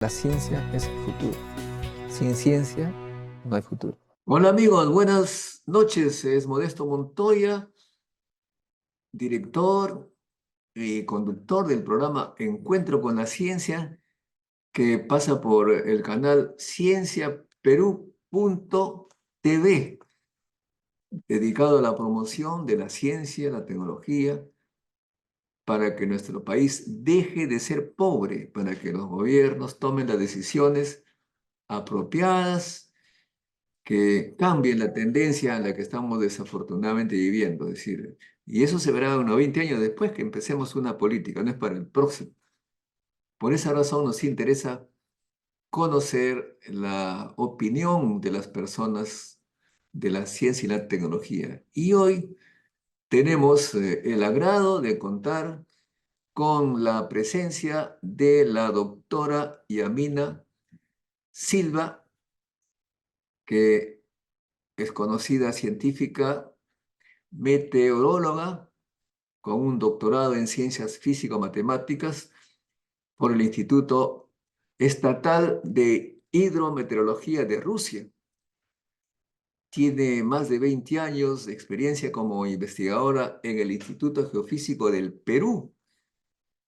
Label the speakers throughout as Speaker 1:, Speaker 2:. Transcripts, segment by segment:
Speaker 1: La ciencia es el futuro. Sin ciencia no hay futuro.
Speaker 2: Hola amigos, buenas noches. Es Modesto Montoya, director y conductor del programa Encuentro con la Ciencia, que pasa por el canal cienciaperú.tv, dedicado a la promoción de la ciencia, la tecnología, para que nuestro país deje de ser pobre, para que los gobiernos tomen las decisiones apropiadas que cambien la tendencia en la que estamos desafortunadamente viviendo. Es decir, y eso se verá unos 20 años después que empecemos una política, no es para el próximo. Por esa razón nos interesa conocer la opinión de las personas de la ciencia y la tecnología. Y hoy tenemos el agrado de contar con la presencia de la doctora Yamina Silva, que es conocida científica meteoróloga con un doctorado en ciencias físico-matemáticas por el Instituto Estatal de Hidrometeorología de Rusia. Tiene más de 20 años de experiencia como investigadora en el Instituto Geofísico del Perú,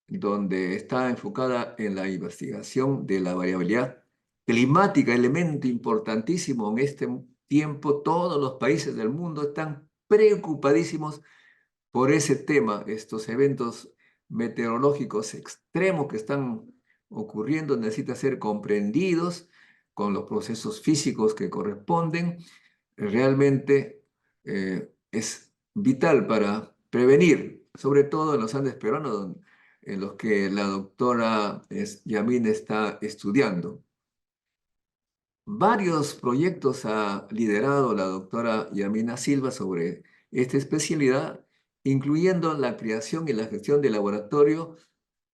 Speaker 2: donde está enfocada en la investigación de la variabilidad climática, elemento importantísimo en este tiempo. Todos los países del mundo están preocupadísimos por ese tema. Estos eventos meteorológicos extremos que están ocurriendo necesitan ser comprendidos con los procesos físicos que corresponden. Realmente es vital para prevenir, sobre todo en los Andes peruanos, en los que la doctora Yamina está estudiando. Varios proyectos ha liderado la doctora Yamina Silva sobre esta especialidad, incluyendo la creación y la gestión del laboratorio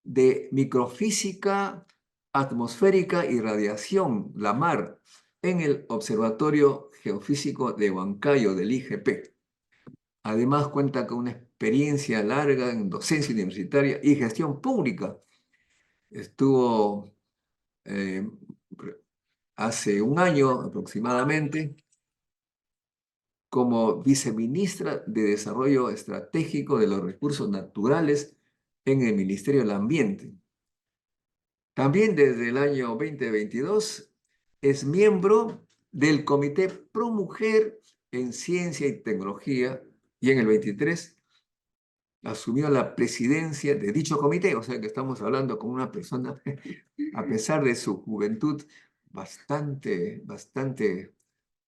Speaker 2: de microfísica atmosférica y radiación, la MAR, en el Observatorio Geofísico de Huancayo del IGP. Además, cuenta con una experiencia larga en docencia universitaria y gestión pública. Estuvo eh, hace un año aproximadamente como viceministra de Desarrollo Estratégico de los Recursos Naturales en el Ministerio del Ambiente. También desde el año 2022 es miembro del Comité Pro Mujer en Ciencia y Tecnología y en el 23 asumió la presidencia de dicho comité, o sea que estamos hablando con una persona, a pesar de su juventud, bastante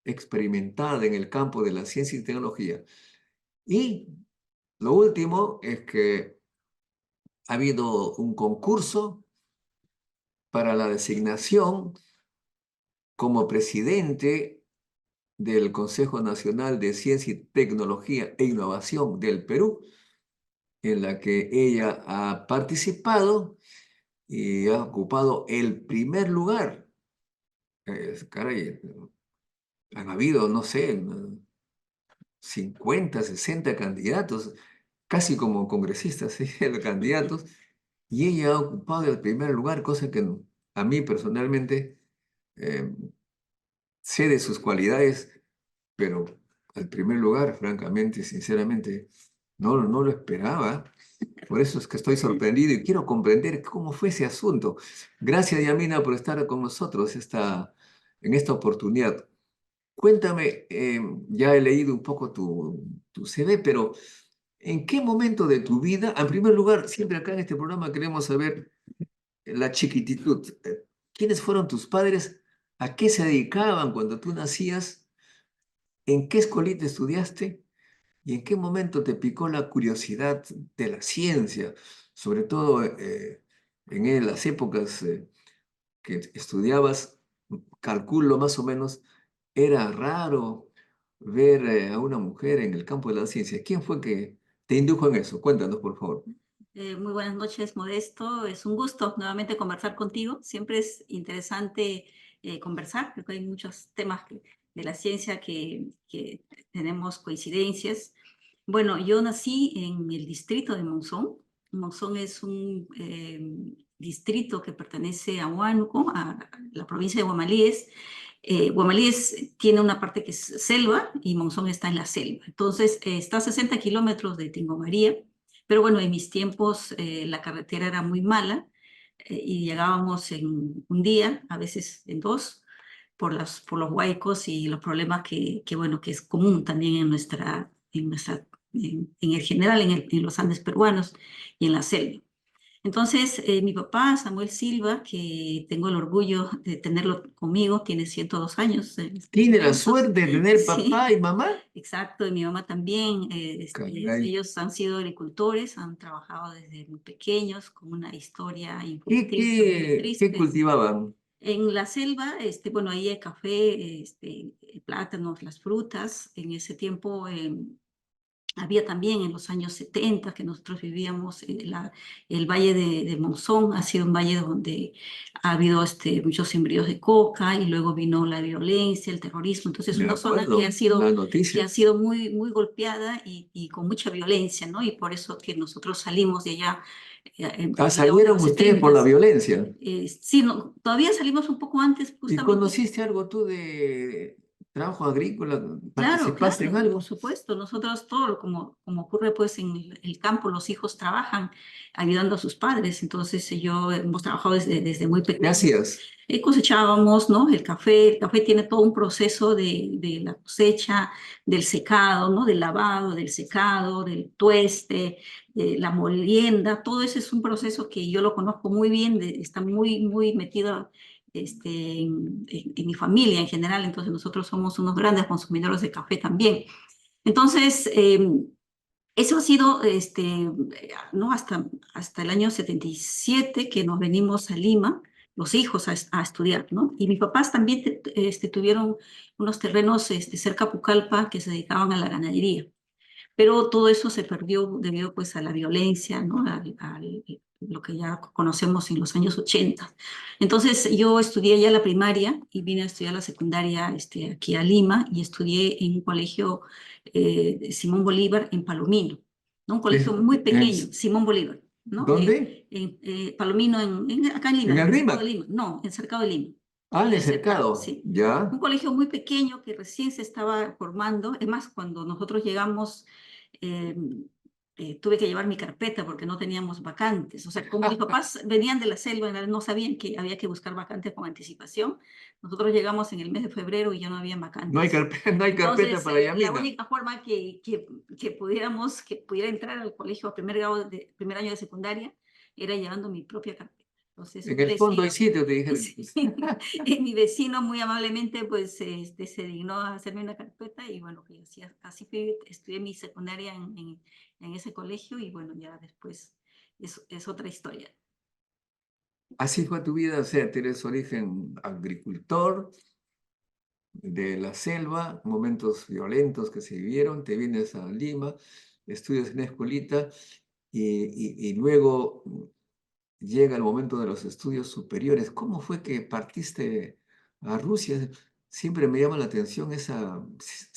Speaker 2: experimentada en el campo de la ciencia y tecnología. Y lo último es que ha habido un concurso para la designación como presidente del Consejo Nacional de Ciencia y Tecnología e Innovación del Perú, en la que ella ha participado y ha ocupado el primer lugar. Caray, han habido, no sé, 50, 60 candidatos, casi como congresistas, ¿sí? Candidatos, y ella ha ocupado el primer lugar, cosa que a mí personalmente eh, sé de sus cualidades, pero el primer lugar, francamente, sinceramente, no lo esperaba. Por eso es que estoy sorprendido y quiero comprender cómo fue ese asunto. Gracias, Yamina, por estar con nosotros en esta oportunidad. Cuéntame, ya he leído un poco tu CV, pero ¿en qué momento de tu vida, en primer lugar, siempre acá en este programa queremos saber la chiquititud? ¿Quiénes fueron tus padres? ¿A qué se dedicaban cuando tú nacías? ¿En qué escuelita estudiaste? ¿Y en qué momento te picó la curiosidad de la ciencia? Sobre todo en las épocas que estudiabas, calculo más o menos, era raro ver a una mujer en el campo de la ciencia. ¿Quién fue que te indujo en eso? Cuéntanos, por favor.
Speaker 3: Muy buenas noches, Modesto. Es un gusto nuevamente conversar contigo. Siempre es interesante conversar, porque hay muchos temas de la ciencia que tenemos coincidencias. Bueno, yo nací en el distrito de Monzón. Monzón es distrito que pertenece a Huánuco, a la provincia de Guamalíes. Guamalíes tiene una parte que es selva y Monzón está en la selva. Entonces, está a 60 kilómetros de Tingo María, pero bueno, en mis tiempos la carretera era muy mala y llegábamos en un día, a veces en dos, por los huaicos y los problemas bueno, que es común también en el general, en los Andes peruanos y en la selva. Entonces, mi papá, Samuel Silva, que tengo el orgullo de tenerlo conmigo, tiene 102 años en estos
Speaker 2: ¿Tiene la
Speaker 3: momentos.
Speaker 2: suerte de tener papá
Speaker 3: Sí,
Speaker 2: y mamá?
Speaker 3: exacto, y mi mamá también.
Speaker 2: Caray.
Speaker 3: Ellos han sido agricultores, han trabajado desde muy pequeños, con una historia
Speaker 2: ¿Qué,
Speaker 3: infantil muy
Speaker 2: qué
Speaker 3: triste.
Speaker 2: cultivaban?
Speaker 3: En la selva, bueno, ahí hay café, plátanos, las frutas. En ese tiempo había también en los años 70 que nosotros vivíamos el valle de Monzón, ha sido un valle donde ha habido muchos sembríos de coca y luego vino la violencia, el terrorismo. Entonces,
Speaker 2: Me
Speaker 3: una zona que
Speaker 2: acuerdo, las noticias.
Speaker 3: muy, muy golpeada y con mucha violencia, ¿no? Y por eso que nosotros salimos de allá a mediados de
Speaker 2: Salieron
Speaker 3: los
Speaker 2: ustedes por la
Speaker 3: 70.
Speaker 2: violencia.
Speaker 3: Sí, no, todavía salimos un poco antes,
Speaker 2: ¿Y
Speaker 3: justamente.
Speaker 2: conociste algo tú de trabajo agrícola?
Speaker 3: Claro,
Speaker 2: ¿Participaste en
Speaker 3: claro, por
Speaker 2: algo?
Speaker 3: supuesto. Nosotros todo, como ocurre pues en el campo, los hijos trabajan ayudando a sus padres. Entonces yo hemos trabajado desde muy
Speaker 2: ¿Qué
Speaker 3: pequeños.
Speaker 2: hacías?
Speaker 3: Cosechábamos, ¿no? El café tiene todo un proceso de la cosecha, del secado, ¿no? Del lavado, del secado, del tueste, de la molienda. Todo eso es un proceso que yo lo conozco muy bien, está muy, muy metido en mi familia en general. Entonces nosotros somos unos grandes consumidores de café también. Entonces, eso ha sido, ¿no? Hasta el año 77 que nos venimos a Lima, los hijos a estudiar, ¿no? Y mis papás también tuvieron unos terrenos cerca a Pucallpa que se dedicaban a la ganadería, pero todo eso se perdió debido pues a la violencia, ¿no? Lo que ya conocemos en los años 80. Entonces yo estudié ya la primaria y vine a estudiar la secundaria aquí a Lima y estudié en un colegio Simón Bolívar en Palomino, ¿no? Un colegio muy pequeño, Simón Bolívar, ¿no?
Speaker 2: ¿Dónde?
Speaker 3: Palomino, acá en Lima,
Speaker 2: En
Speaker 3: en
Speaker 2: el
Speaker 3: el cercado de
Speaker 2: RIMAC.
Speaker 3: Lima, no, en el cercado de Lima.
Speaker 2: Ah, en
Speaker 3: En
Speaker 2: el
Speaker 3: el cercado,
Speaker 2: cercado.
Speaker 3: sí.
Speaker 2: Ya.
Speaker 3: Un colegio muy pequeño que recién se estaba formando. Es más, cuando nosotros llegamos, eh, tuve que llevar mi carpeta porque no teníamos vacantes. O sea, como mis papás venían de la selva, no sabían que había que buscar vacantes con anticipación. Nosotros llegamos en el mes de febrero y ya no había
Speaker 2: No hay
Speaker 3: vacantes.
Speaker 2: carpeta, no hay carpeta
Speaker 3: Entonces,
Speaker 2: para
Speaker 3: la
Speaker 2: Yamina.
Speaker 3: única forma que pudiera entrar al colegio a primer año de secundaria era llevando mi propia carpeta. Entonces,
Speaker 2: En
Speaker 3: un
Speaker 2: el fondo hay
Speaker 3: vecino,
Speaker 2: sitio, te dijeron.
Speaker 3: sí, mi vecino muy amablemente pues se dignó a hacerme una carpeta y bueno, pues, así estudié mi secundaria en ese colegio y bueno, ya después es otra historia.
Speaker 2: Así fue tu vida, o sea, tienes origen agricultor de la selva, momentos violentos que se vivieron, te vienes a Lima, estudias en una escuelita y luego llega el momento de los estudios superiores. ¿Cómo fue que partiste a Rusia? Siempre me llama la atención esa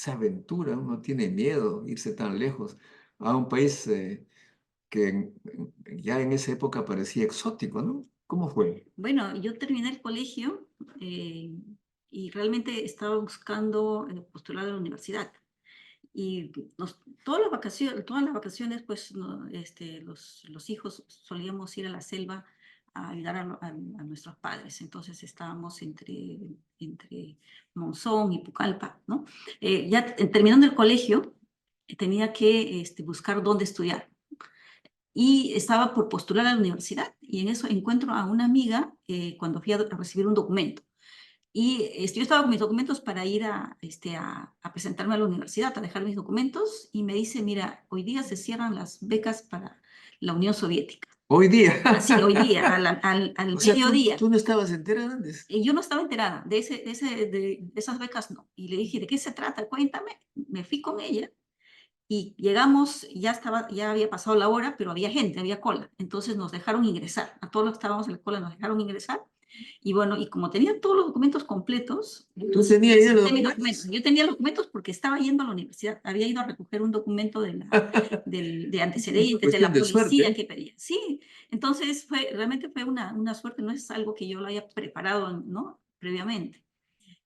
Speaker 2: aventura. Uno tiene miedo irse tan lejos a un país que ya en esa época parecía exótico, ¿no? ¿Cómo fue?
Speaker 3: Bueno, yo terminé el colegio y realmente estaba buscando postular a la universidad. Y todas las vacaciones pues los hijos solíamos ir a la selva a ayudar a nuestros padres. Entonces estábamos entre Monzón y Pucallpa, ¿no? Terminando el colegio, tenía que buscar dónde estudiar. Y estaba por postular a la universidad y en eso encuentro a una amiga cuando fui a recibir un documento. Y yo estaba con mis documentos para ir a presentarme a la universidad, a dejar mis documentos, y me dice, mira, hoy día se cierran las becas para la Unión Soviética.
Speaker 2: Hoy día.
Speaker 3: Así, hoy día, al
Speaker 2: O sea,
Speaker 3: mediodía.
Speaker 2: tú no estabas enterada antes.
Speaker 3: Y yo no estaba enterada de esas becas, no. Y le dije, ¿de qué se trata? Cuéntame. Me fui con ella y llegamos, ya había pasado la hora, pero había gente, había cola. Entonces nos dejaron ingresar. A todos los que estábamos en la cola nos dejaron ingresar Y bueno, y como tenía todos los documentos completos,
Speaker 2: ¿Tú tenías ya los
Speaker 3: presenté mis
Speaker 2: documentos?
Speaker 3: Yo tenía los documentos porque estaba yendo a la universidad, había ido a recoger un documento de antecedentes de
Speaker 2: Cuestión
Speaker 3: la
Speaker 2: de suerte,
Speaker 3: policía
Speaker 2: ¿eh?
Speaker 3: que pedía. Sí, entonces realmente fue una suerte, no es algo que yo lo haya preparado, ¿no? Previamente.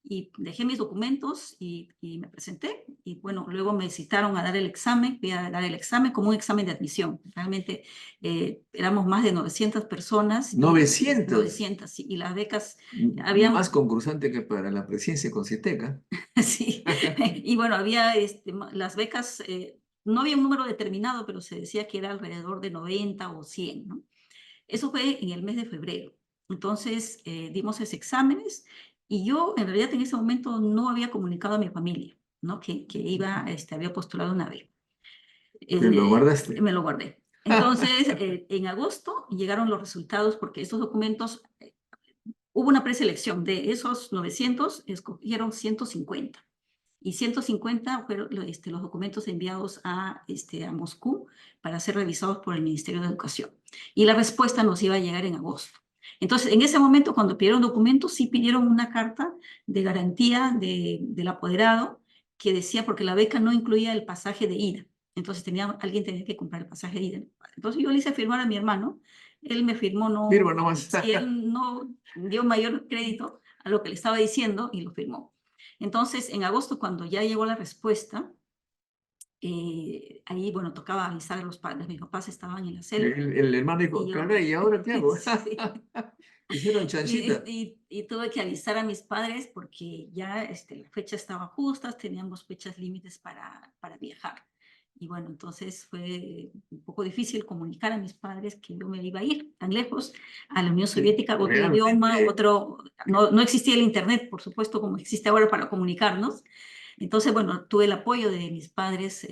Speaker 3: Y dejé mis documentos y me presenté. Y bueno, luego me citaron a dar el examen, fui a dar el examen como un examen de admisión. Realmente éramos más de 900 personas.
Speaker 2: 900.
Speaker 3: 900, sí, y las becas,
Speaker 2: Más
Speaker 3: habían,
Speaker 2: concursante que para la presidencia con Citeca.
Speaker 3: sí, y bueno, había las becas, no había un número determinado, pero se decía que era alrededor de 90 o 100, ¿no? Eso fue en el mes de febrero. Entonces dimos esos exámenes y yo en realidad en ese momento no había comunicado a mi familia, ¿no? Que había postulado una beca.
Speaker 2: Te lo guardaste.
Speaker 3: Me lo guardé. Entonces, en agosto llegaron los resultados porque estos documentos, hubo una preselección. De esos 900, escogieron 150. Y 150 fueron los documentos enviados a Moscú para ser revisados por el Ministerio de Educación. Y la respuesta nos iba a llegar en agosto. Entonces, en ese momento, cuando pidieron documentos, sí pidieron una carta de garantía del apoderado que decía, porque la beca no incluía el pasaje de ida. Entonces, alguien tenía que comprar el pasaje de ida. Entonces, yo le hice firmar a mi hermano. Él me firmó,
Speaker 2: Firma
Speaker 3: no,
Speaker 2: nomás.
Speaker 3: si él no dio mayor crédito a lo que le estaba diciendo y lo firmó. Entonces, en agosto, cuando ya llegó la respuesta, ahí, bueno, tocaba avisar a los padres. Mis papás estaban en la selva
Speaker 2: El hermano dijo,
Speaker 3: y yo,
Speaker 2: caray, ¿y ahora qué hago?
Speaker 3: sí,
Speaker 2: Hicieron
Speaker 3: y,
Speaker 2: chanchita.
Speaker 3: y tuve que avisar a mis padres porque ya la fecha estaba justa, teníamos fechas límites para viajar. Y bueno, entonces fue un poco difícil comunicar a mis padres que yo me iba a ir tan lejos a la Unión Soviética, otro idioma,
Speaker 2: Realmente.
Speaker 3: no existía el Internet, por supuesto, como existe ahora para comunicarnos. Entonces, bueno, tuve el apoyo de mis padres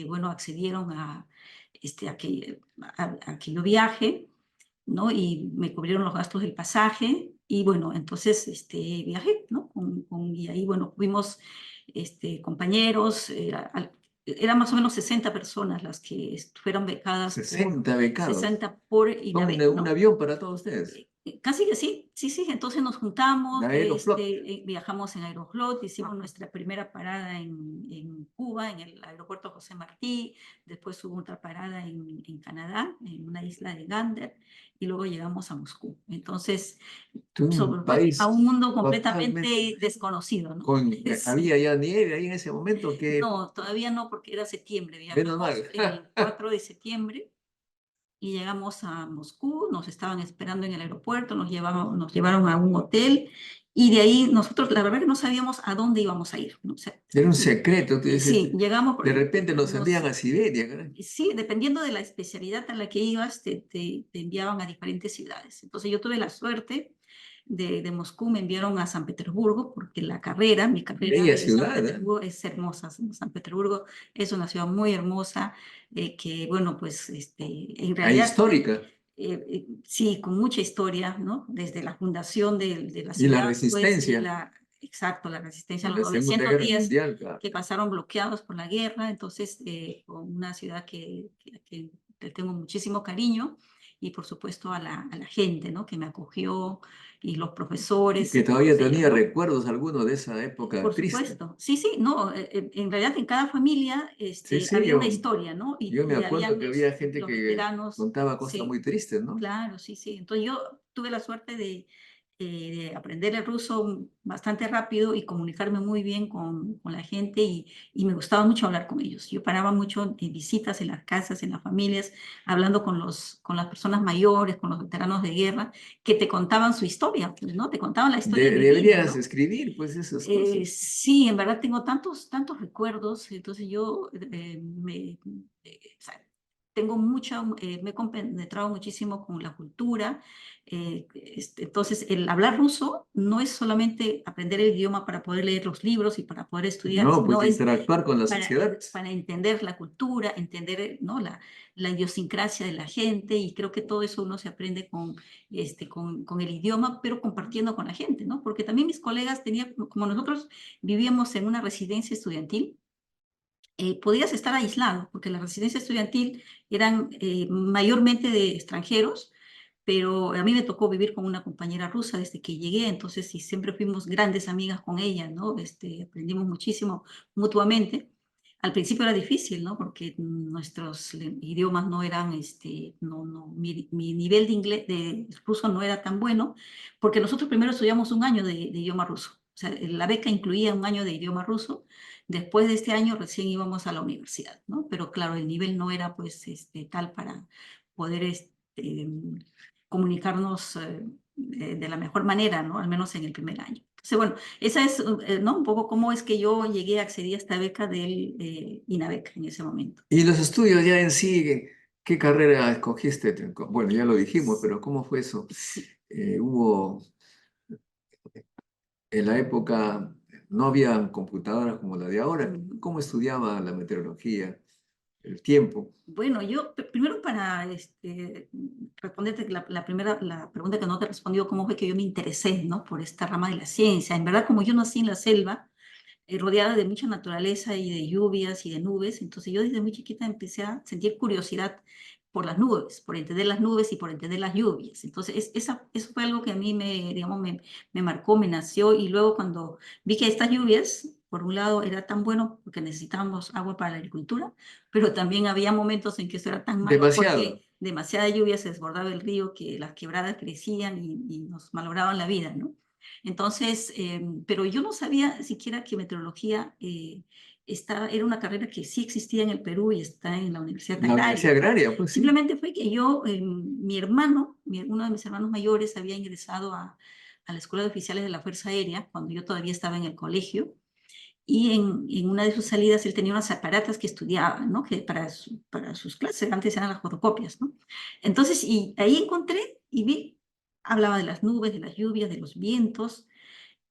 Speaker 3: bueno, accedieron a que yo viaje, ¿no? Y me cubrieron los gastos del pasaje y bueno, entonces viajé, ¿no? Y ahí, bueno, fuimos compañeros, eran más o menos 60 personas las que fueron becadas
Speaker 2: 60 becados.
Speaker 3: 60 por INABEC,
Speaker 2: Un
Speaker 3: ¿no?
Speaker 2: avión para todos ustedes.
Speaker 3: Casi que sí, sí, sí. Entonces nos juntamos,
Speaker 2: La Aeroflot.
Speaker 3: viajamos en Aeroflot, hicimos nuestra primera parada en Cuba, en el aeropuerto José Martí, después hubo otra parada en Canadá, en una isla de Gander, y luego llegamos a Moscú. Entonces,
Speaker 2: Un
Speaker 3: a
Speaker 2: país
Speaker 3: un mundo
Speaker 2: totalmente.
Speaker 3: completamente desconocido, ¿no? Sí.
Speaker 2: ¿Había ya nieve ahí en ese momento? ¿Qué?
Speaker 3: No, todavía no, porque era septiembre,
Speaker 2: Menos
Speaker 3: viajamos
Speaker 2: mal.
Speaker 3: el 4 de septiembre y llegamos a Moscú, nos estaban esperando en el aeropuerto, nos llevaron a un hotel y de ahí nosotros la verdad que no sabíamos a dónde íbamos a ir. ¿No? O sea,
Speaker 2: Era un secreto. Tú dices,
Speaker 3: sí, llegamos,
Speaker 2: de repente nos envían a Siberia, caray.
Speaker 3: sí, dependiendo de la especialidad a la que ibas, te enviaban a diferentes ciudades. Entonces yo tuve la suerte de Moscú, me enviaron a San Petersburgo, porque mi carrera
Speaker 2: Bella
Speaker 3: de San
Speaker 2: ciudad, ¿eh?
Speaker 3: Petersburgo es hermosa. San Petersburgo es una ciudad muy hermosa, que bueno, pues en
Speaker 2: Ah,
Speaker 3: realidad,
Speaker 2: histórica.
Speaker 3: sí, con mucha historia, ¿no? Desde la fundación de la
Speaker 2: Y la
Speaker 3: ciudad, pues,
Speaker 2: resistencia
Speaker 3: exacto, la resistencia,
Speaker 2: en
Speaker 3: los
Speaker 2: la Segunda
Speaker 3: 900
Speaker 2: Guerra
Speaker 3: días
Speaker 2: Mundial, claro.
Speaker 3: que pasaron bloqueados por la guerra, entonces con una ciudad que le tengo muchísimo cariño y por supuesto a la gente, ¿no? Que me acogió y los
Speaker 2: Y
Speaker 3: profesores
Speaker 2: que
Speaker 3: y
Speaker 2: todavía
Speaker 3: todos ellos,
Speaker 2: tenía
Speaker 3: ¿no?
Speaker 2: recuerdos algunos de esa época
Speaker 3: Por
Speaker 2: triste.
Speaker 3: supuesto, sí, sí, no, en realidad en cada familia
Speaker 2: Sí, sí,
Speaker 3: había una historia, ¿no?
Speaker 2: yo me
Speaker 3: Y
Speaker 2: acuerdo
Speaker 3: habían
Speaker 2: que había gente
Speaker 3: los
Speaker 2: que
Speaker 3: veteranos,
Speaker 2: contaba cosas
Speaker 3: sí,
Speaker 2: muy tristes, ¿no?
Speaker 3: claro, sí, sí. Entonces yo tuve la suerte de aprender el ruso bastante rápido y comunicarme muy bien con la gente y me gustaba mucho hablar con ellos. Yo paraba mucho en visitas en las casas, en las familias, hablando con las personas mayores, con los veteranos de guerra, que te contaban su historia, pues, ¿no? Te contaban la historia de vida,
Speaker 2: Deberías
Speaker 3: ¿no?
Speaker 2: escribir, pues, esas cosas.
Speaker 3: Sí, en verdad tengo tantos recuerdos, entonces yo o sea, tengo me he compenetrado muchísimo con la cultura, entonces el hablar ruso no es solamente aprender el idioma para poder leer los libros y para poder estudiar,
Speaker 2: No, pues
Speaker 3: sino es
Speaker 2: interactuar con la sociedad.
Speaker 3: para entender la cultura, entender, ¿no? la idiosincrasia de la gente, y creo que todo eso uno se aprende con el idioma, pero compartiendo con la gente, ¿no? Porque también mis colegas tenían, como nosotros vivíamos en una residencia estudiantil, podías estar aislado, porque la residencia estudiantil eran mayormente de extranjeros, pero a mí me tocó vivir con una compañera rusa desde que llegué, entonces y siempre fuimos grandes amigas con ella, ¿no? Aprendimos muchísimo mutuamente. Al principio era difícil, ¿no? Porque nuestros idiomas no eran, mi nivel de inglés, de ruso no era tan bueno, porque nosotros primero estudiamos un año de idioma ruso. O sea, la beca incluía un año de idioma ruso. Después de este año recién íbamos a la universidad, ¿no? Pero claro, el nivel no era, pues, tal para poder, comunicarnos de la mejor manera, ¿no? Al menos en el primer año. Entonces, bueno, esa es, ¿no? Un poco cómo es que yo llegué a acceder a esta beca del INABEC en ese momento.
Speaker 2: Y los estudios ya en sí, ¿qué carrera escogiste? Bueno, ya lo dijimos, pero ¿cómo fue eso?
Speaker 3: Sí.
Speaker 2: Hubo, en la época, no había computadoras como la de ahora. ¿Cómo estudiaba la meteorología? El tiempo.
Speaker 3: Bueno, yo primero para responderte la pregunta que no te respondió, cómo fue que yo me interesé, ¿no? Por esta rama de la ciencia. En verdad, como yo nací en la selva, rodeada de mucha naturaleza y de lluvias y de nubes. Entonces yo desde muy chiquita empecé a sentir curiosidad por las nubes, por entender las nubes y por entender las lluvias. Entonces eso fue algo que a mí digamos, me marcó, me nació. Y luego cuando vi que estas lluvias, por un lado, era tan bueno porque necesitábamos agua para la agricultura, pero también había momentos en que eso era tan malo
Speaker 2: Demasiado.
Speaker 3: porque demasiada lluvia se desbordaba el río, que las quebradas crecían y nos malograban la vida, ¿no? Entonces, pero yo no sabía siquiera que meteorología era una carrera que sí existía en el Perú y está en la Universidad
Speaker 2: La Universidad
Speaker 3: Agraria, ¿no?
Speaker 2: Agraria, pues sí.
Speaker 3: Simplemente fue que yo, mi hermano, uno de mis hermanos mayores había ingresado a la Escuela de Oficiales de la Fuerza Aérea cuando yo todavía estaba en el colegio. Y en una de sus salidas él tenía unas aparatas que estudiaba, ¿no? Que para sus clases, antes eran las fotocopias, ¿no? Entonces, y ahí encontré y vi, hablaba de las nubes, de las lluvias, de los vientos,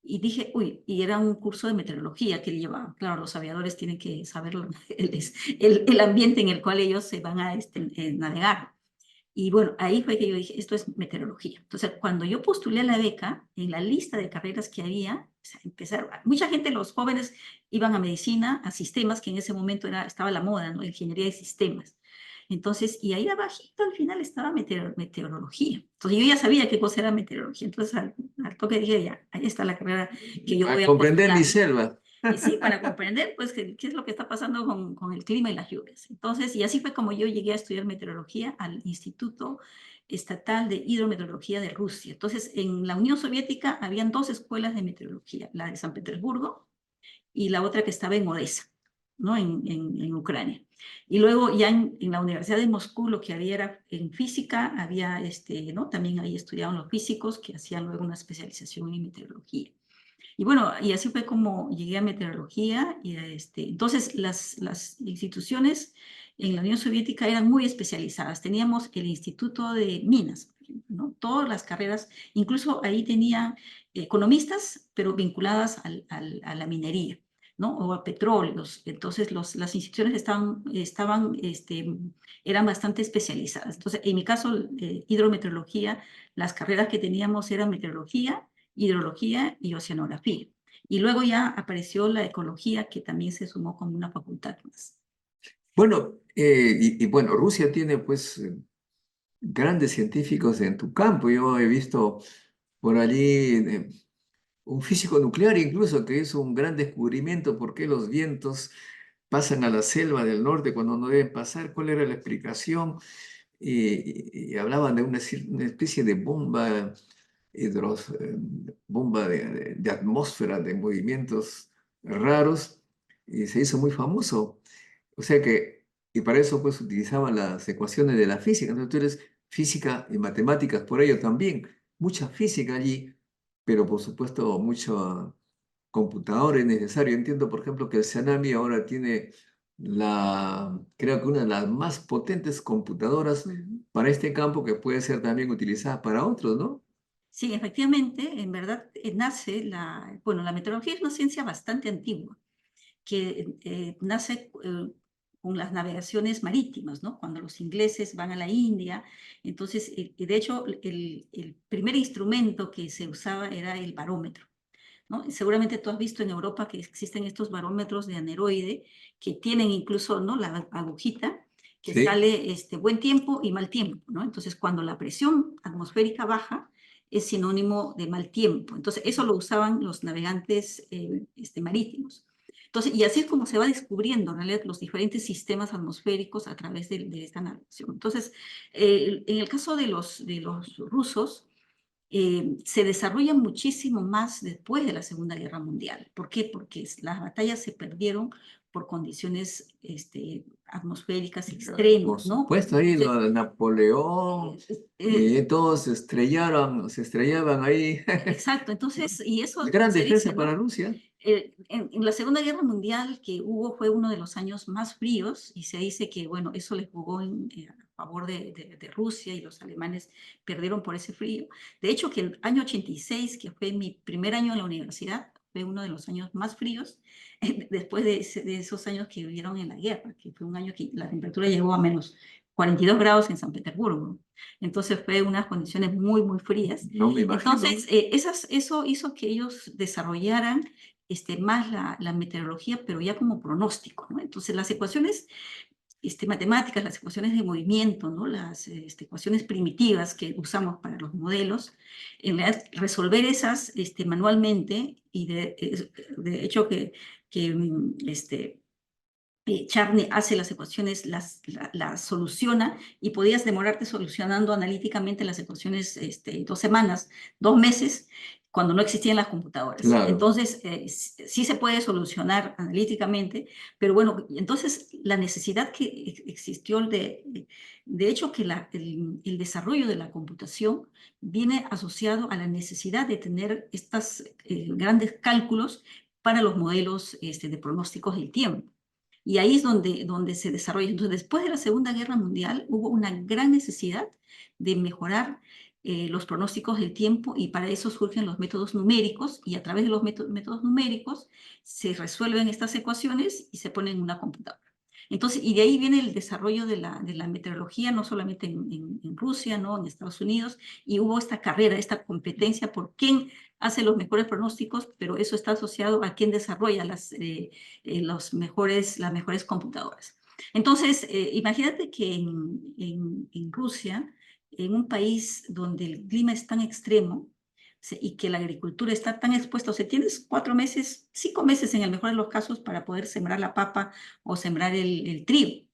Speaker 3: y dije, uy, y era un curso de meteorología que él llevaba. Claro, los aviadores tienen que saber el ambiente en el cual ellos se van a navegar. Y bueno, ahí fue que yo dije, esto es meteorología. Entonces, cuando yo postulé a la beca, en la lista de carreras que había, o sea, empezaron, mucha gente, los jóvenes, iban a medicina, a sistemas, que en ese momento estaba la moda, ¿no? Ingeniería de sistemas. Entonces, y ahí abajito al final estaba meteorología. Entonces, yo ya sabía qué cosa era meteorología. Entonces, al toque dije, ya, ahí está la carrera que yo
Speaker 2: A
Speaker 3: voy a
Speaker 2: comprender mi
Speaker 3: postular.
Speaker 2: selva.
Speaker 3: Y sí, para comprender, pues, qué es lo que está pasando con el clima y las lluvias. Entonces, y así fue como yo llegué a estudiar meteorología al Instituto Estatal de Hidrometeorología de Rusia. Entonces, en la Unión Soviética habían dos escuelas de meteorología, la de San Petersburgo y la otra que estaba en Odessa, ¿no? En Ucrania. Y luego ya en la Universidad de Moscú lo que había era en física, había, ¿no? También ahí estudiaban los físicos que hacían luego una especialización en meteorología. Y bueno, y así fue como llegué a meteorología. Y entonces, las instituciones en la Unión Soviética eran muy especializadas. Teníamos el Instituto de Minas, por ejemplo, ¿no? Todas las carreras, incluso ahí tenía economistas, pero vinculadas a la minería, ¿no? O a petróleos. Entonces, las instituciones eran bastante especializadas. Entonces, en mi caso, hidrometeorología, las carreras que teníamos eran meteorología, hidrología y oceanografía. Y luego ya apareció la ecología, que también se sumó como una facultad más.
Speaker 2: Bueno, bueno, Rusia tiene pues grandes científicos en tu campo. Yo he visto por allí un físico nuclear incluso que hizo un gran descubrimiento por qué los vientos pasan a la selva del norte cuando no deben pasar, cuál era la explicación. Y hablaban de una especie de bomba, bomba de atmósfera, de movimientos raros, y se hizo muy famoso. O sea que, y para eso pues utilizaban las ecuaciones de la física. Entonces tú eres física y matemáticas por ello también. Mucha física allí, pero por supuesto mucho computador es necesario. Entiendo, por ejemplo, que el Tsunami ahora tiene creo que una de las más potentes computadoras para este campo que puede ser también utilizada para otros, ¿no?
Speaker 3: Sí, efectivamente, en verdad nace bueno, la meteorología es una ciencia bastante antigua, que nace con las navegaciones marítimas, ¿no? Cuando los ingleses van a la India, entonces, y de hecho, el primer instrumento que se usaba era el barómetro, ¿no? Seguramente tú has visto en Europa que existen estos barómetros de aneroide que tienen incluso, ¿no? La agujita que
Speaker 2: Sí.
Speaker 3: sale buen tiempo y mal tiempo, ¿no? Entonces, cuando la presión atmosférica baja, es sinónimo de mal tiempo. Entonces, eso lo usaban los navegantes marítimos. Entonces, y así es como se va descubriendo, en realidad, los diferentes sistemas atmosféricos a través de esta navegación. Entonces, en el caso de los rusos, se desarrolla muchísimo más después de la Segunda Guerra Mundial. ¿Por qué? Porque las batallas se perdieron por condiciones atmosféricas
Speaker 2: Por
Speaker 3: extremas, ¿no?
Speaker 2: supuesto, ahí
Speaker 3: Entonces,
Speaker 2: lo de Napoleón, todos se estrellaban ahí.
Speaker 3: exacto, entonces, y eso
Speaker 2: Gran
Speaker 3: se
Speaker 2: defensa
Speaker 3: dice,
Speaker 2: para
Speaker 3: ¿no?
Speaker 2: Rusia.
Speaker 3: En la Segunda Guerra Mundial que hubo fue uno de los años más fríos y se dice que, bueno, eso les jugó a favor de Rusia y los alemanes perdieron por ese frío. De hecho, que el año 86, que fue mi primer año en la universidad, fue uno de los años más fríos después de esos años que vivieron en la guerra, que fue un año que la temperatura llegó a menos 42 grados en San Petersburgo. Entonces fue unas condiciones muy, muy frías.
Speaker 2: No me imagino.
Speaker 3: Entonces, eso hizo que ellos desarrollaran más la meteorología, pero ya como pronóstico, ¿no? Entonces, las ecuaciones matemáticas, las ecuaciones de movimiento, ¿no? Las ecuaciones primitivas que usamos para los modelos, en realidad resolver esas manualmente, y de hecho Charney hace las ecuaciones, las soluciona, y podías demorarte solucionando analíticamente las ecuaciones 2 semanas, 2 meses, cuando no existían las computadoras.
Speaker 2: Claro.
Speaker 3: Entonces, sí se puede solucionar analíticamente, pero bueno, entonces la necesidad que existió de hecho que el desarrollo de la computación viene asociado a la necesidad de tener estos grandes cálculos para los modelos de pronósticos del tiempo. Y ahí es donde se desarrolla. Entonces, después de la Segunda Guerra Mundial, hubo una gran necesidad de mejorar los pronósticos del tiempo, y para eso surgen los métodos numéricos, y a través de los métodos numéricos se resuelven estas ecuaciones y se ponen en una computadora. Entonces, y de ahí viene el desarrollo de la meteorología, no solamente en Rusia, ¿no? En Estados Unidos, y hubo esta carrera, esta competencia por quién hace los mejores pronósticos, pero eso está asociado a quién desarrolla las mejores computadoras. Entonces, imagínate que en Rusia, en un país donde el clima es tan extremo y que la agricultura está tan expuesta, o sea, tienes 4 meses, 5 meses en el mejor de los casos para poder sembrar la papa o sembrar el trigo.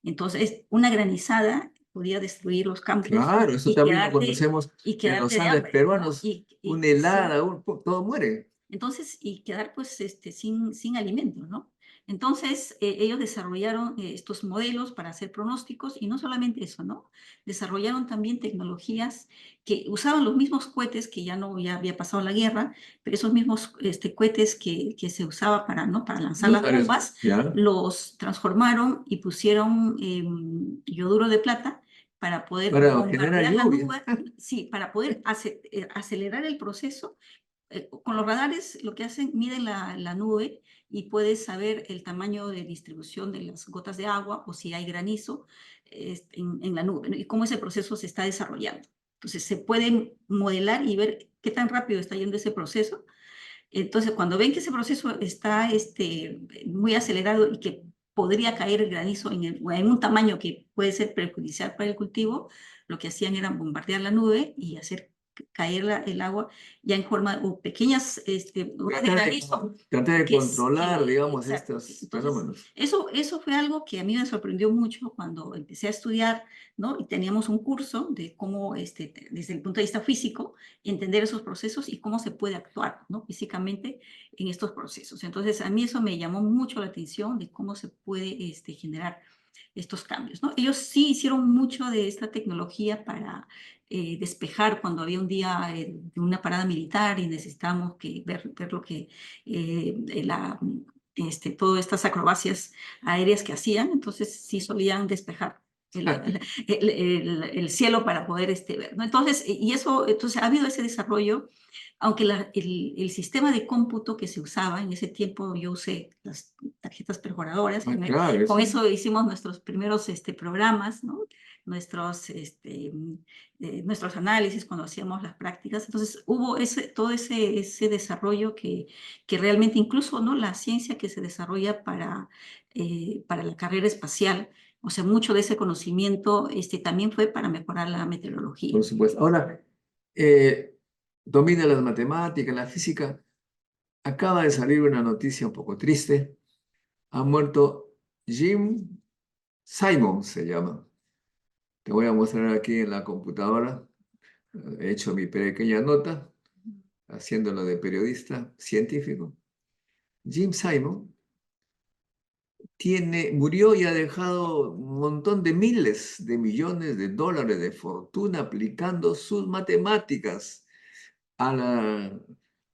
Speaker 3: Entonces, una granizada podía destruir los campos
Speaker 2: Claro, eso
Speaker 3: y
Speaker 2: también lo
Speaker 3: quedarte,
Speaker 2: conocemos
Speaker 3: y
Speaker 2: en los
Speaker 3: quedarte de
Speaker 2: Andes
Speaker 3: hambre, ¿no?
Speaker 2: peruanos. Una
Speaker 3: Sí.
Speaker 2: helada, todo muere.
Speaker 3: Entonces, y quedar pues sin alimentos, ¿no? Entonces, ellos desarrollaron estos modelos para hacer pronósticos, y no solamente eso, ¿no? Desarrollaron también tecnologías que usaban los mismos cohetes que ya había pasado la guerra, pero esos mismos cohetes que se usaba para lanzar las bombas,
Speaker 2: ¿Ya?
Speaker 3: los transformaron y pusieron yoduro de plata para poder
Speaker 2: Para generar
Speaker 3: bombardear la
Speaker 2: lluvia.
Speaker 3: nube, sí, para poder acelerar el proceso. Con los radares lo que hacen, miden la nube y puedes saber el tamaño de distribución de las gotas de agua, o si hay granizo en la nube, ¿no? Y cómo ese proceso se está desarrollando. Entonces se puede modelar y ver qué tan rápido está yendo ese proceso. Entonces, cuando ven que ese proceso está muy acelerado y que podría caer el granizo en un tamaño que puede ser perjudicial para el cultivo, lo que hacían era bombardear la nube y hacer caer el agua ya en forma o pequeñas gotas de granizo.
Speaker 2: Tratar de controlar, digamos,
Speaker 3: Exacto.
Speaker 2: estos
Speaker 3: Entonces,
Speaker 2: fenómenos.
Speaker 3: eso fue algo que a mí me sorprendió mucho cuando empecé a estudiar, ¿no? Y teníamos un curso de cómo, desde el punto de vista físico, entender esos procesos y cómo se puede actuar, ¿no? Físicamente en estos procesos. Entonces, a mí eso me llamó mucho la atención de cómo se puede generar estos cambios, ¿no? Ellos sí hicieron mucho de esta tecnología para despejar cuando había un día de una parada militar y necesitábamos ver lo que todas estas acrobacias aéreas que hacían. Entonces sí solían despejar el cielo para poder ver, ¿no? Entonces, entonces ha habido ese desarrollo, aunque el sistema de cómputo que se usaba en ese tiempo, yo usé las tarjetas perforadoras,
Speaker 2: Claro,
Speaker 3: con eso hicimos nuestros primeros programas, ¿no? Nuestros análisis cuando hacíamos las prácticas. Entonces hubo todo ese desarrollo que realmente, incluso, ¿no? La ciencia que se desarrolla para la carrera espacial, O sea, mucho de ese conocimiento también fue para mejorar la meteorología.
Speaker 2: Por supuesto. Ahora, domina las matemáticas, la física. Acaba de salir una noticia un poco triste. Ha muerto Jim Simon, se llama. Te voy a mostrar aquí en la computadora. He hecho mi pequeña nota, haciéndolo de periodista científico. Jim Simon murió y ha dejado un montón de miles de millones de dólares de fortuna aplicando sus matemáticas a,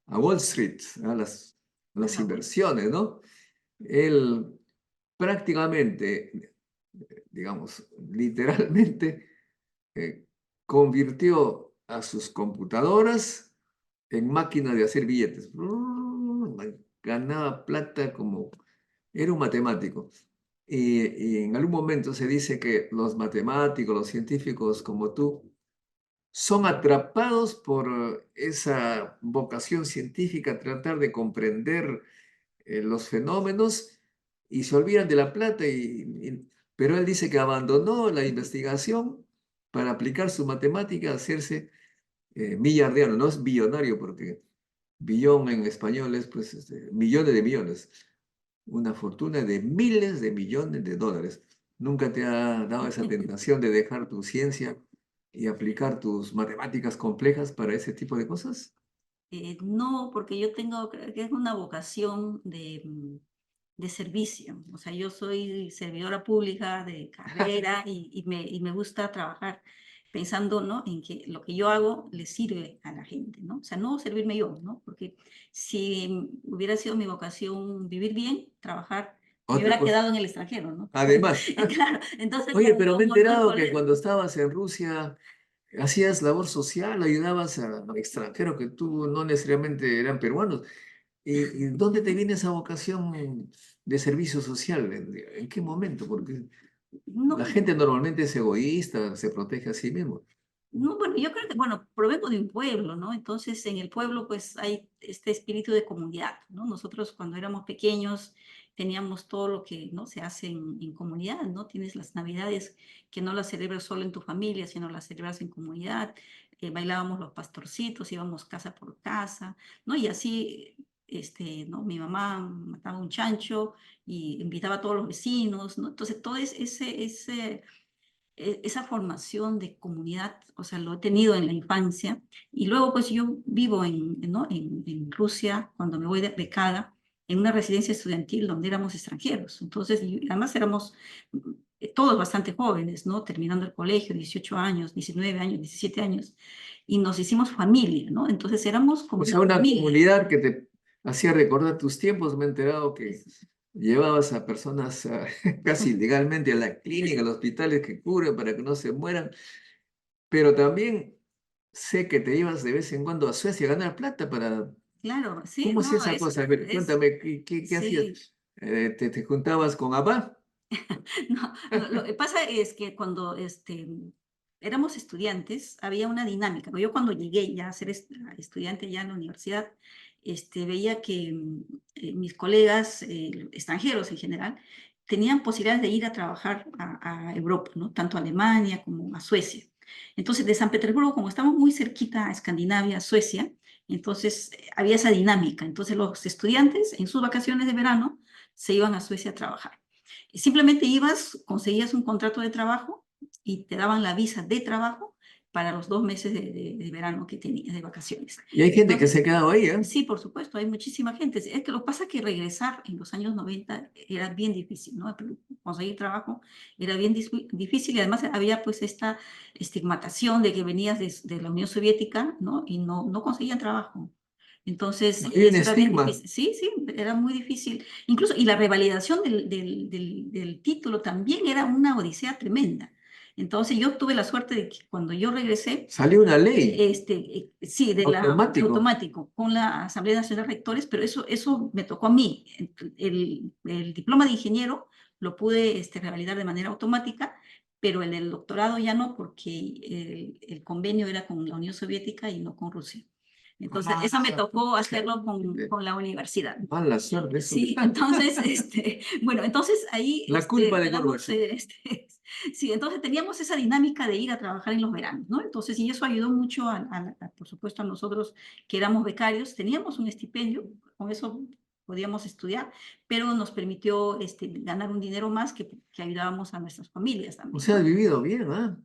Speaker 2: a Wall Street, a las inversiones, ¿no? Él prácticamente, digamos, literalmente, convirtió a sus computadoras en máquinas de hacer billetes. Ganaba plata como... Era un matemático. Y en algún momento se dice que los matemáticos, los científicos como tú, son atrapados por esa vocación científica, tratar de comprender los fenómenos y se olvidan de la plata. Pero él dice que abandonó la investigación para aplicar su matemática, hacerse millardario, no es billonario, porque billón en español es pues millones de millones, una fortuna de miles de millones de dólares. ¿Nunca te ha dado esa tentación de dejar tu ciencia y aplicar tus matemáticas complejas para ese tipo de cosas?
Speaker 3: No, porque yo creo que es una vocación de servicio. O sea, yo soy servidora pública de carrera y me gusta trabajar pensando, ¿no?, en que lo que yo hago le sirve a la gente, ¿no? O sea, no servirme yo, ¿no? Porque si hubiera sido mi vocación vivir bien, trabajar, me
Speaker 2: Otra
Speaker 3: hubiera
Speaker 2: cosa.
Speaker 3: quedado en el extranjero, ¿no?
Speaker 2: Además,
Speaker 3: Claro, entonces
Speaker 2: oye, pero me he
Speaker 3: no es
Speaker 2: enterado
Speaker 3: por
Speaker 2: que
Speaker 3: eso.
Speaker 2: cuando estabas en Rusia hacías labor social, ayudabas a extranjeros que tú no necesariamente eran peruanos. ¿Y dónde te viene esa vocación de servicio social? ¿En qué momento? Porque
Speaker 3: No,
Speaker 2: la gente normalmente es egoísta, se protege a sí mismo.
Speaker 3: no, bueno, yo creo que, bueno, provengo de un pueblo, ¿no? Entonces, en el pueblo, pues, hay este espíritu de comunidad, ¿no? Nosotros, cuando éramos pequeños, teníamos todo lo que, ¿no?, se hace en comunidad, ¿no? Tienes las Navidades que no las celebras solo en tu familia, sino las celebras en comunidad. Bailábamos los pastorcitos, íbamos casa por casa, ¿no? Y así, ¿no? Mi mamá mataba un chancho y invitaba a todos los vecinos, ¿no? Entonces, todo esa formación de comunidad, o sea, lo he tenido en la infancia. Y luego, pues yo vivo ¿no?, en Rusia, cuando me voy de becada, en una residencia estudiantil donde éramos extranjeros. Entonces, y además éramos todos bastante jóvenes, ¿no? Terminando el colegio, 18 años, 19 años, 17 años, y nos hicimos familia, ¿no? Entonces éramos como
Speaker 2: O sea,
Speaker 3: una
Speaker 2: una
Speaker 3: familia.
Speaker 2: comunidad que te hacía recordar tus tiempos. Me he enterado que llevabas a personas casi legalmente a la clínica, a los hospitales que cubren para que no se mueran, pero también sé que te ibas de vez en cuando a Suecia a ganar plata para...
Speaker 3: Claro, sí,
Speaker 2: ¿Cómo
Speaker 3: no,
Speaker 2: hacía esa cosa? A ver, cuéntame, ¿qué hacías?
Speaker 3: sí.
Speaker 2: ¿Te juntabas con ABBA?
Speaker 3: No, lo que pasa es que cuando éramos estudiantes, había una dinámica, ¿no? Yo cuando llegué ya a ser estudiante ya en la universidad, veía que mis colegas extranjeros en general tenían posibilidades de ir a trabajar a Europa, ¿no? Tanto a Alemania como a Suecia. Entonces, de San Petersburgo, como estamos muy cerquita a Escandinavia, Suecia, entonces había esa dinámica. Entonces, los estudiantes en sus vacaciones de verano se iban a Suecia a trabajar. Simplemente ibas, conseguías un contrato de trabajo y te daban la visa de trabajo para los 2 meses de verano que tenías de vacaciones.
Speaker 2: Y hay gente que se ha
Speaker 3: Entonces,
Speaker 2: quedado ahí, ¿eh?
Speaker 3: sí, por supuesto, hay muchísima gente. Es que lo que pasa es que regresar en los años 90 era bien difícil, ¿no? Conseguir trabajo era bien difícil, y además había pues esta estigmatización de que venías de la Unión Soviética, ¿no? Y no conseguían trabajo. Entonces,
Speaker 2: Hay un
Speaker 3: eso era bien
Speaker 2: estigma.
Speaker 3: difícil. Sí, sí, era muy difícil. Incluso, y la revalidación del título también era una odisea tremenda. Entonces, yo tuve la suerte de que cuando yo regresé,
Speaker 2: Salió una ley
Speaker 3: sí,
Speaker 2: automático.
Speaker 3: automático, con la Asamblea Nacional de Rectores, pero eso me tocó a mí. El diploma de ingeniero lo pude revalidar de manera automática, pero el del doctorado ya no, porque el convenio era con la Unión Soviética y no con Rusia. Entonces, eso me tocó hacerlo
Speaker 2: qué
Speaker 3: con la universidad.
Speaker 2: mala suerte eso.
Speaker 3: Sí, entonces, bueno, entonces ahí
Speaker 2: La culpa de
Speaker 3: tenemos,
Speaker 2: Gorbachev.
Speaker 3: sí, entonces teníamos esa dinámica de ir a trabajar en los veranos, ¿no? Entonces, y eso ayudó mucho, por supuesto, a nosotros que éramos becarios, teníamos un estipendio, con eso podíamos estudiar, pero nos permitió ganar un dinero más que ayudábamos a nuestras familias
Speaker 2: O
Speaker 3: también,
Speaker 2: sea, has
Speaker 3: ¿no?
Speaker 2: vivido bien, ¿ah?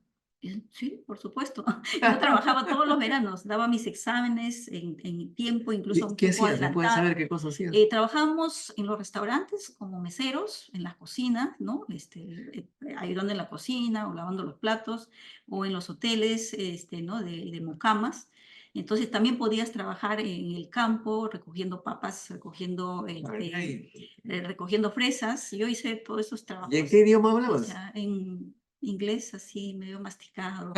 Speaker 3: Sí, por supuesto. Yo trabajaba todos los veranos, daba mis exámenes en tiempo, incluso
Speaker 2: ¿Y
Speaker 3: un
Speaker 2: qué
Speaker 3: poco
Speaker 2: hacías? ¿Se puede
Speaker 3: adelantada.
Speaker 2: saber qué cosas hacías?
Speaker 3: Trabajábamos en los restaurantes como meseros, en las cocinas, ¿no? Ayudando en la cocina o lavando los platos, o en los hoteles, ¿no? De mucamas. Entonces también podías trabajar en el campo, recogiendo papas,
Speaker 2: Ay,
Speaker 3: recogiendo fresas. Yo hice todos esos
Speaker 2: ¿y en
Speaker 3: trabajos,
Speaker 2: qué idioma
Speaker 3: o
Speaker 2: hablabas?
Speaker 3: sea, en inglés así medio masticado.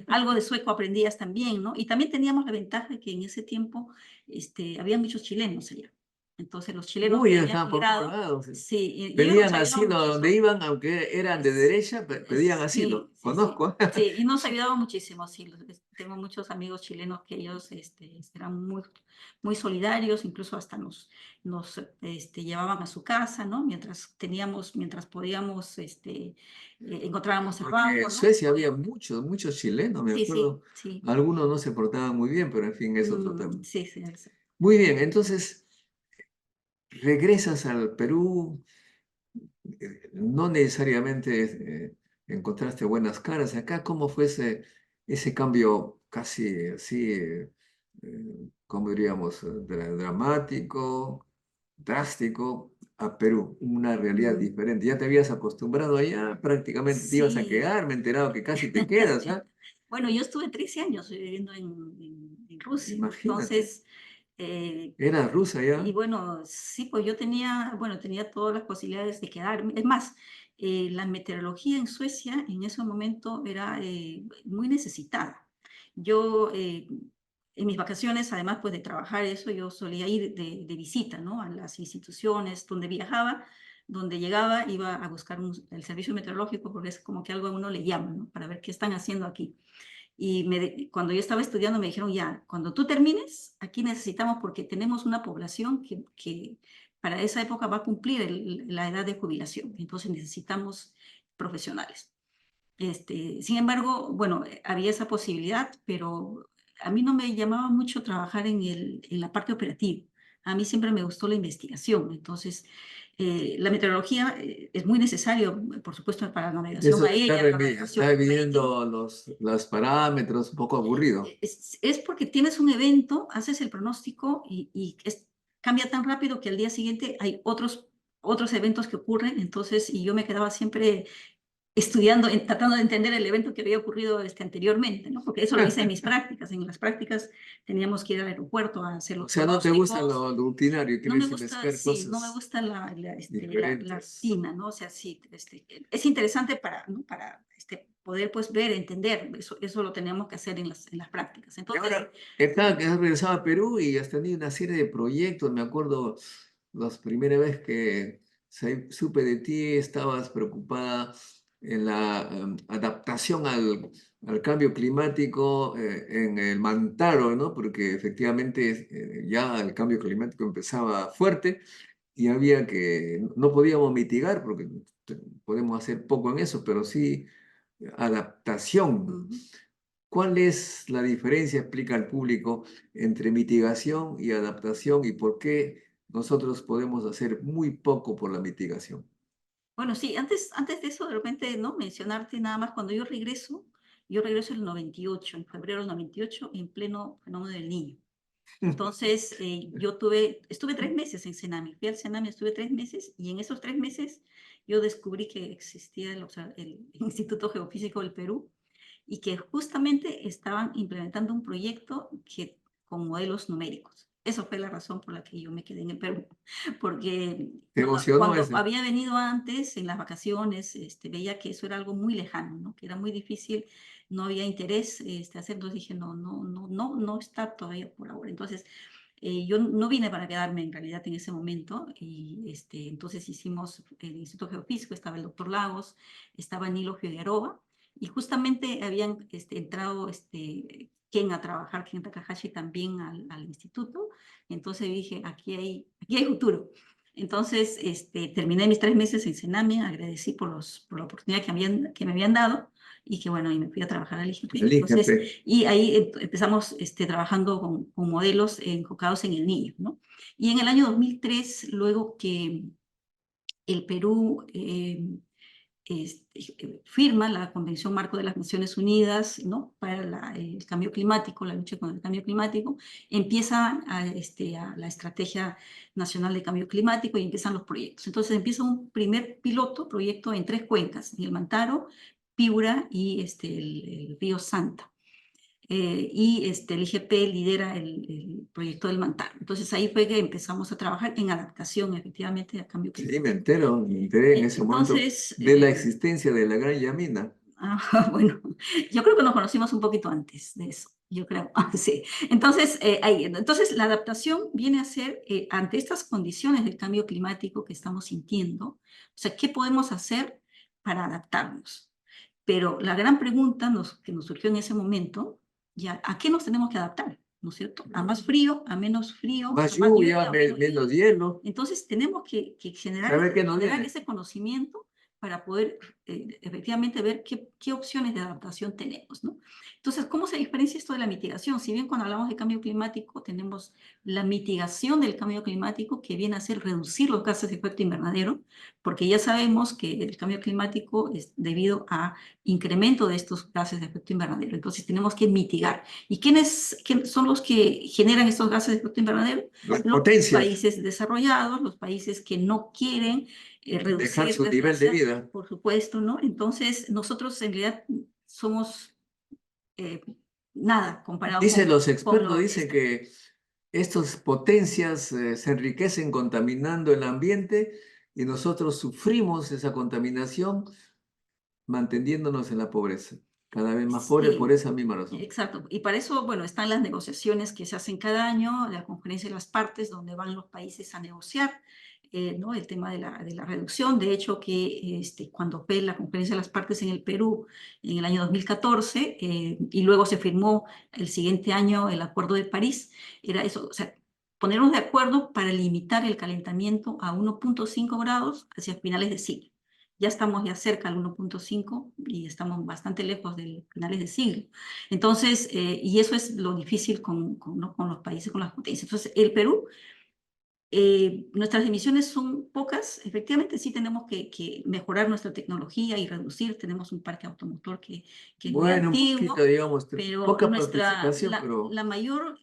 Speaker 3: Algo de sueco aprendías también, ¿no? Y también teníamos la ventaja de que en ese tiempo había muchos chilenos allá. Entonces los chilenos
Speaker 2: Uy,
Speaker 3: que habían
Speaker 2: estaban por todos
Speaker 3: migrado,
Speaker 2: lados.
Speaker 3: sí, y ellos nos
Speaker 2: Pedían
Speaker 3: ayudaban
Speaker 2: asilo a donde
Speaker 3: muchísimo.
Speaker 2: iban, aunque eran de derecha, pedían asilo.
Speaker 3: Sí, sí, sí.
Speaker 2: Conozco.
Speaker 3: Sí, y nos ayudaban muchísimo, sí. Tengo muchos amigos chilenos que ellos eran muy solidarios, incluso hasta nos llevaban a su casa, ¿no? Mientras podíamos, encontrábamos
Speaker 2: Porque
Speaker 3: trabajo,
Speaker 2: en
Speaker 3: ¿no?
Speaker 2: Suecia había muchos chilenos, me
Speaker 3: Sí, sí,
Speaker 2: acuerdo.
Speaker 3: sí.
Speaker 2: Algunos no se portaban muy bien, pero en fin, es otro tema.
Speaker 3: Sí, sí, exacto.
Speaker 2: Muy bien, entonces regresas al Perú, no necesariamente encontraste buenas caras acá. ¿Cómo fue ese cambio casi así, cómo diríamos, dramático, drástico a Perú? Una realidad
Speaker 3: Mm,
Speaker 2: diferente. Ya te habías acostumbrado allá, prácticamente te ibas a
Speaker 3: sí.
Speaker 2: quedar, me he enterado que casi te quedas, ¿ah?
Speaker 3: Bueno, yo estuve 13 años viviendo en Rusia.
Speaker 2: Imagínate,
Speaker 3: Entonces, eh,
Speaker 2: eras rusa
Speaker 3: y
Speaker 2: ya.
Speaker 3: bueno, sí, pues yo tenía todas las posibilidades de quedarme. Es más, la meteorología en Suecia en ese momento era muy necesitada. Yo, en mis vacaciones, además pues de trabajar eso, yo solía ir de visita, ¿no? A las instituciones donde viajaba, donde llegaba, iba a buscar el servicio meteorológico porque es como que algo a uno le llama, ¿no? Para ver qué están haciendo aquí. Y cuando yo estaba estudiando me dijeron, ya, cuando tú termines, aquí necesitamos, porque tenemos una población que para esa época va a cumplir la edad de jubilación, entonces necesitamos profesionales. Sin embargo, bueno, había esa posibilidad, pero a mí no me llamaba mucho trabajar en la parte operativa. A mí siempre me gustó la investigación, entonces la meteorología es muy necesario, por supuesto, para la navegación
Speaker 2: Eso de estar,
Speaker 3: aérea, la navegación
Speaker 2: estar
Speaker 3: marítima.
Speaker 2: midiendo los parámetros, un poco aburrido.
Speaker 3: Es porque tienes un evento, haces el pronóstico y cambia tan rápido que al día siguiente hay otros eventos que ocurren, entonces, y yo me quedaba siempre estudiando, tratando de entender el evento que había ocurrido anteriormente, ¿no? Porque eso lo hice en mis prácticas. En las prácticas teníamos que ir al aeropuerto a hacer
Speaker 2: O
Speaker 3: los
Speaker 2: sea, no te gusta
Speaker 3: pronósticos.
Speaker 2: lo rutinario,
Speaker 3: No me
Speaker 2: quieres
Speaker 3: gusta,
Speaker 2: investigar
Speaker 3: sí, no me
Speaker 2: cosas
Speaker 3: gusta la
Speaker 2: diferentes.
Speaker 3: rutina, ¿no? O sea, sí, es interesante ¿no? Para poder pues ver, entender, eso lo tenemos que hacer en las prácticas.
Speaker 2: Y
Speaker 3: Entonces,
Speaker 2: ahora, está que has regresado a Perú y has tenido una serie de proyectos. Me acuerdo la primera vez que supe de ti, estabas preocupada en la adaptación al cambio climático en el Mantaro, ¿no? Porque efectivamente ya el cambio climático empezaba fuerte y había que, no podíamos mitigar porque podemos hacer poco en eso, pero sí adaptación.
Speaker 3: ujú.
Speaker 2: ¿Cuál es la diferencia, explica al público, entre mitigación y adaptación y por qué nosotros podemos hacer muy poco por la mitigación?
Speaker 3: Bueno, sí, antes de eso, de repente, ¿no? Mencionarte nada más, cuando yo regreso en el 98, en febrero del 98, en pleno fenómeno del Niño. Entonces, estuve 3 meses en Senami, fui al Senami, estuve 3 meses, y en esos 3 meses yo descubrí que existía el Instituto Geofísico del Perú, y que justamente estaban implementando un proyecto con modelos numéricos. Eso fue la razón por la que yo me quedé en el Perú, porque
Speaker 2: ¿Te emocionó
Speaker 3: cuando
Speaker 2: ese?
Speaker 3: había venido antes en las vacaciones, veía que eso era algo muy lejano, ¿no? Que era muy difícil, no había interés hacer, entonces dije, no está todavía por ahora. Entonces, yo no vine para quedarme en realidad en ese momento, y entonces hicimos el Instituto Geofísico, estaba el doctor Lagos, estaba Nilo Figueroa, y justamente habían entrado Ken a trabajar, Ken Takahashi también al instituto. Entonces dije, aquí hay futuro. Entonces terminé mis 3 meses en Sename, agradecí por la oportunidad que me habían dado y que bueno, y me fui a trabajar al IGP.
Speaker 2: El
Speaker 3: Entonces,
Speaker 2: IGP.
Speaker 3: y ahí empezamos trabajando con modelos enfocados en el niño, ¿no? Y en el año 2003, luego que el Perú firma la Convención Marco de las Naciones Unidas, ¿no? Para el cambio climático, la lucha con el cambio climático, empieza la Estrategia Nacional de Cambio Climático y empiezan los proyectos. Entonces empieza un primer proyecto en 3 cuencas, en el Mantaro, Piura y el río Santa. El IGP lidera el proyecto del Mantaro. Entonces ahí fue que empezamos a trabajar en adaptación, efectivamente, al cambio
Speaker 2: Sí,
Speaker 3: climático.
Speaker 2: me enteré en ese momento
Speaker 3: Entonces,
Speaker 2: de la existencia de la Gran Yamina.
Speaker 3: bueno, yo creo que nos conocimos un poquito antes de eso, yo creo, sí. Entonces, entonces la adaptación viene a ser ante estas condiciones del cambio climático que estamos sintiendo, o sea, ¿qué podemos hacer para adaptarnos? Pero la gran pregunta que nos surgió en ese momento, ya, ¿a qué nos tenemos que adaptar? ¿No es cierto? ¿A más frío, a menos frío,
Speaker 2: Más
Speaker 3: a más
Speaker 2: lluvia,
Speaker 3: lluvia, o menos
Speaker 2: menos
Speaker 3: lluvia?
Speaker 2: hielo.
Speaker 3: Entonces tenemos que
Speaker 2: Saber qué nos
Speaker 3: generar
Speaker 2: viene.
Speaker 3: ese conocimiento para poder efectivamente ver qué opciones de adaptación tenemos, ¿no? Entonces, ¿cómo se diferencia esto de la mitigación? Si bien cuando hablamos de cambio climático tenemos la mitigación del cambio climático, que viene a ser reducir los gases de efecto invernadero, porque ya sabemos que el cambio climático es debido a incremento de estos gases de efecto invernadero. Entonces tenemos que mitigar. ¿Y quiénes son los que generan estos gases de efecto invernadero?
Speaker 2: Las
Speaker 3: Los
Speaker 2: potencias,
Speaker 3: países desarrollados, los países que no quieren
Speaker 2: dejar
Speaker 3: reducir
Speaker 2: su nivel de
Speaker 3: desgracia,
Speaker 2: vida.
Speaker 3: por supuesto, ¿no? Entonces nosotros en realidad somos eh, nada comparado
Speaker 2: Dicen los
Speaker 3: con
Speaker 2: expertos,
Speaker 3: lo...
Speaker 2: dicen que estas potencias se enriquecen contaminando el ambiente y nosotros sufrimos esa contaminación manteniéndonos en la pobreza, cada vez más pobres por
Speaker 3: Sí,
Speaker 2: esa misma razón.
Speaker 3: exacto. Y para eso, bueno, están las negociaciones que se hacen cada año, la conferencia de las partes, donde van los países a negociar, ¿no? El tema de la reducción. De hecho, que cuando fue la conferencia de las partes en el Perú en el año 2014, y luego se firmó el siguiente año el Acuerdo de París, era eso, o sea, ponernos de acuerdo para limitar el calentamiento a 1.5 grados hacia finales de siglo. Ya estamos ya cerca al 1.5 y estamos bastante lejos de finales de siglo. Entonces, y eso es lo difícil ¿no? con los países, con las potencias. Entonces, el Perú, nuestras emisiones son pocas. Efectivamente, sí tenemos que mejorar nuestra tecnología y reducir. Tenemos un parque automotor que es muy
Speaker 2: Bueno, un poquito,
Speaker 3: antiguo,
Speaker 2: digamos,
Speaker 3: pero
Speaker 2: poca participación, pero
Speaker 3: la mayor,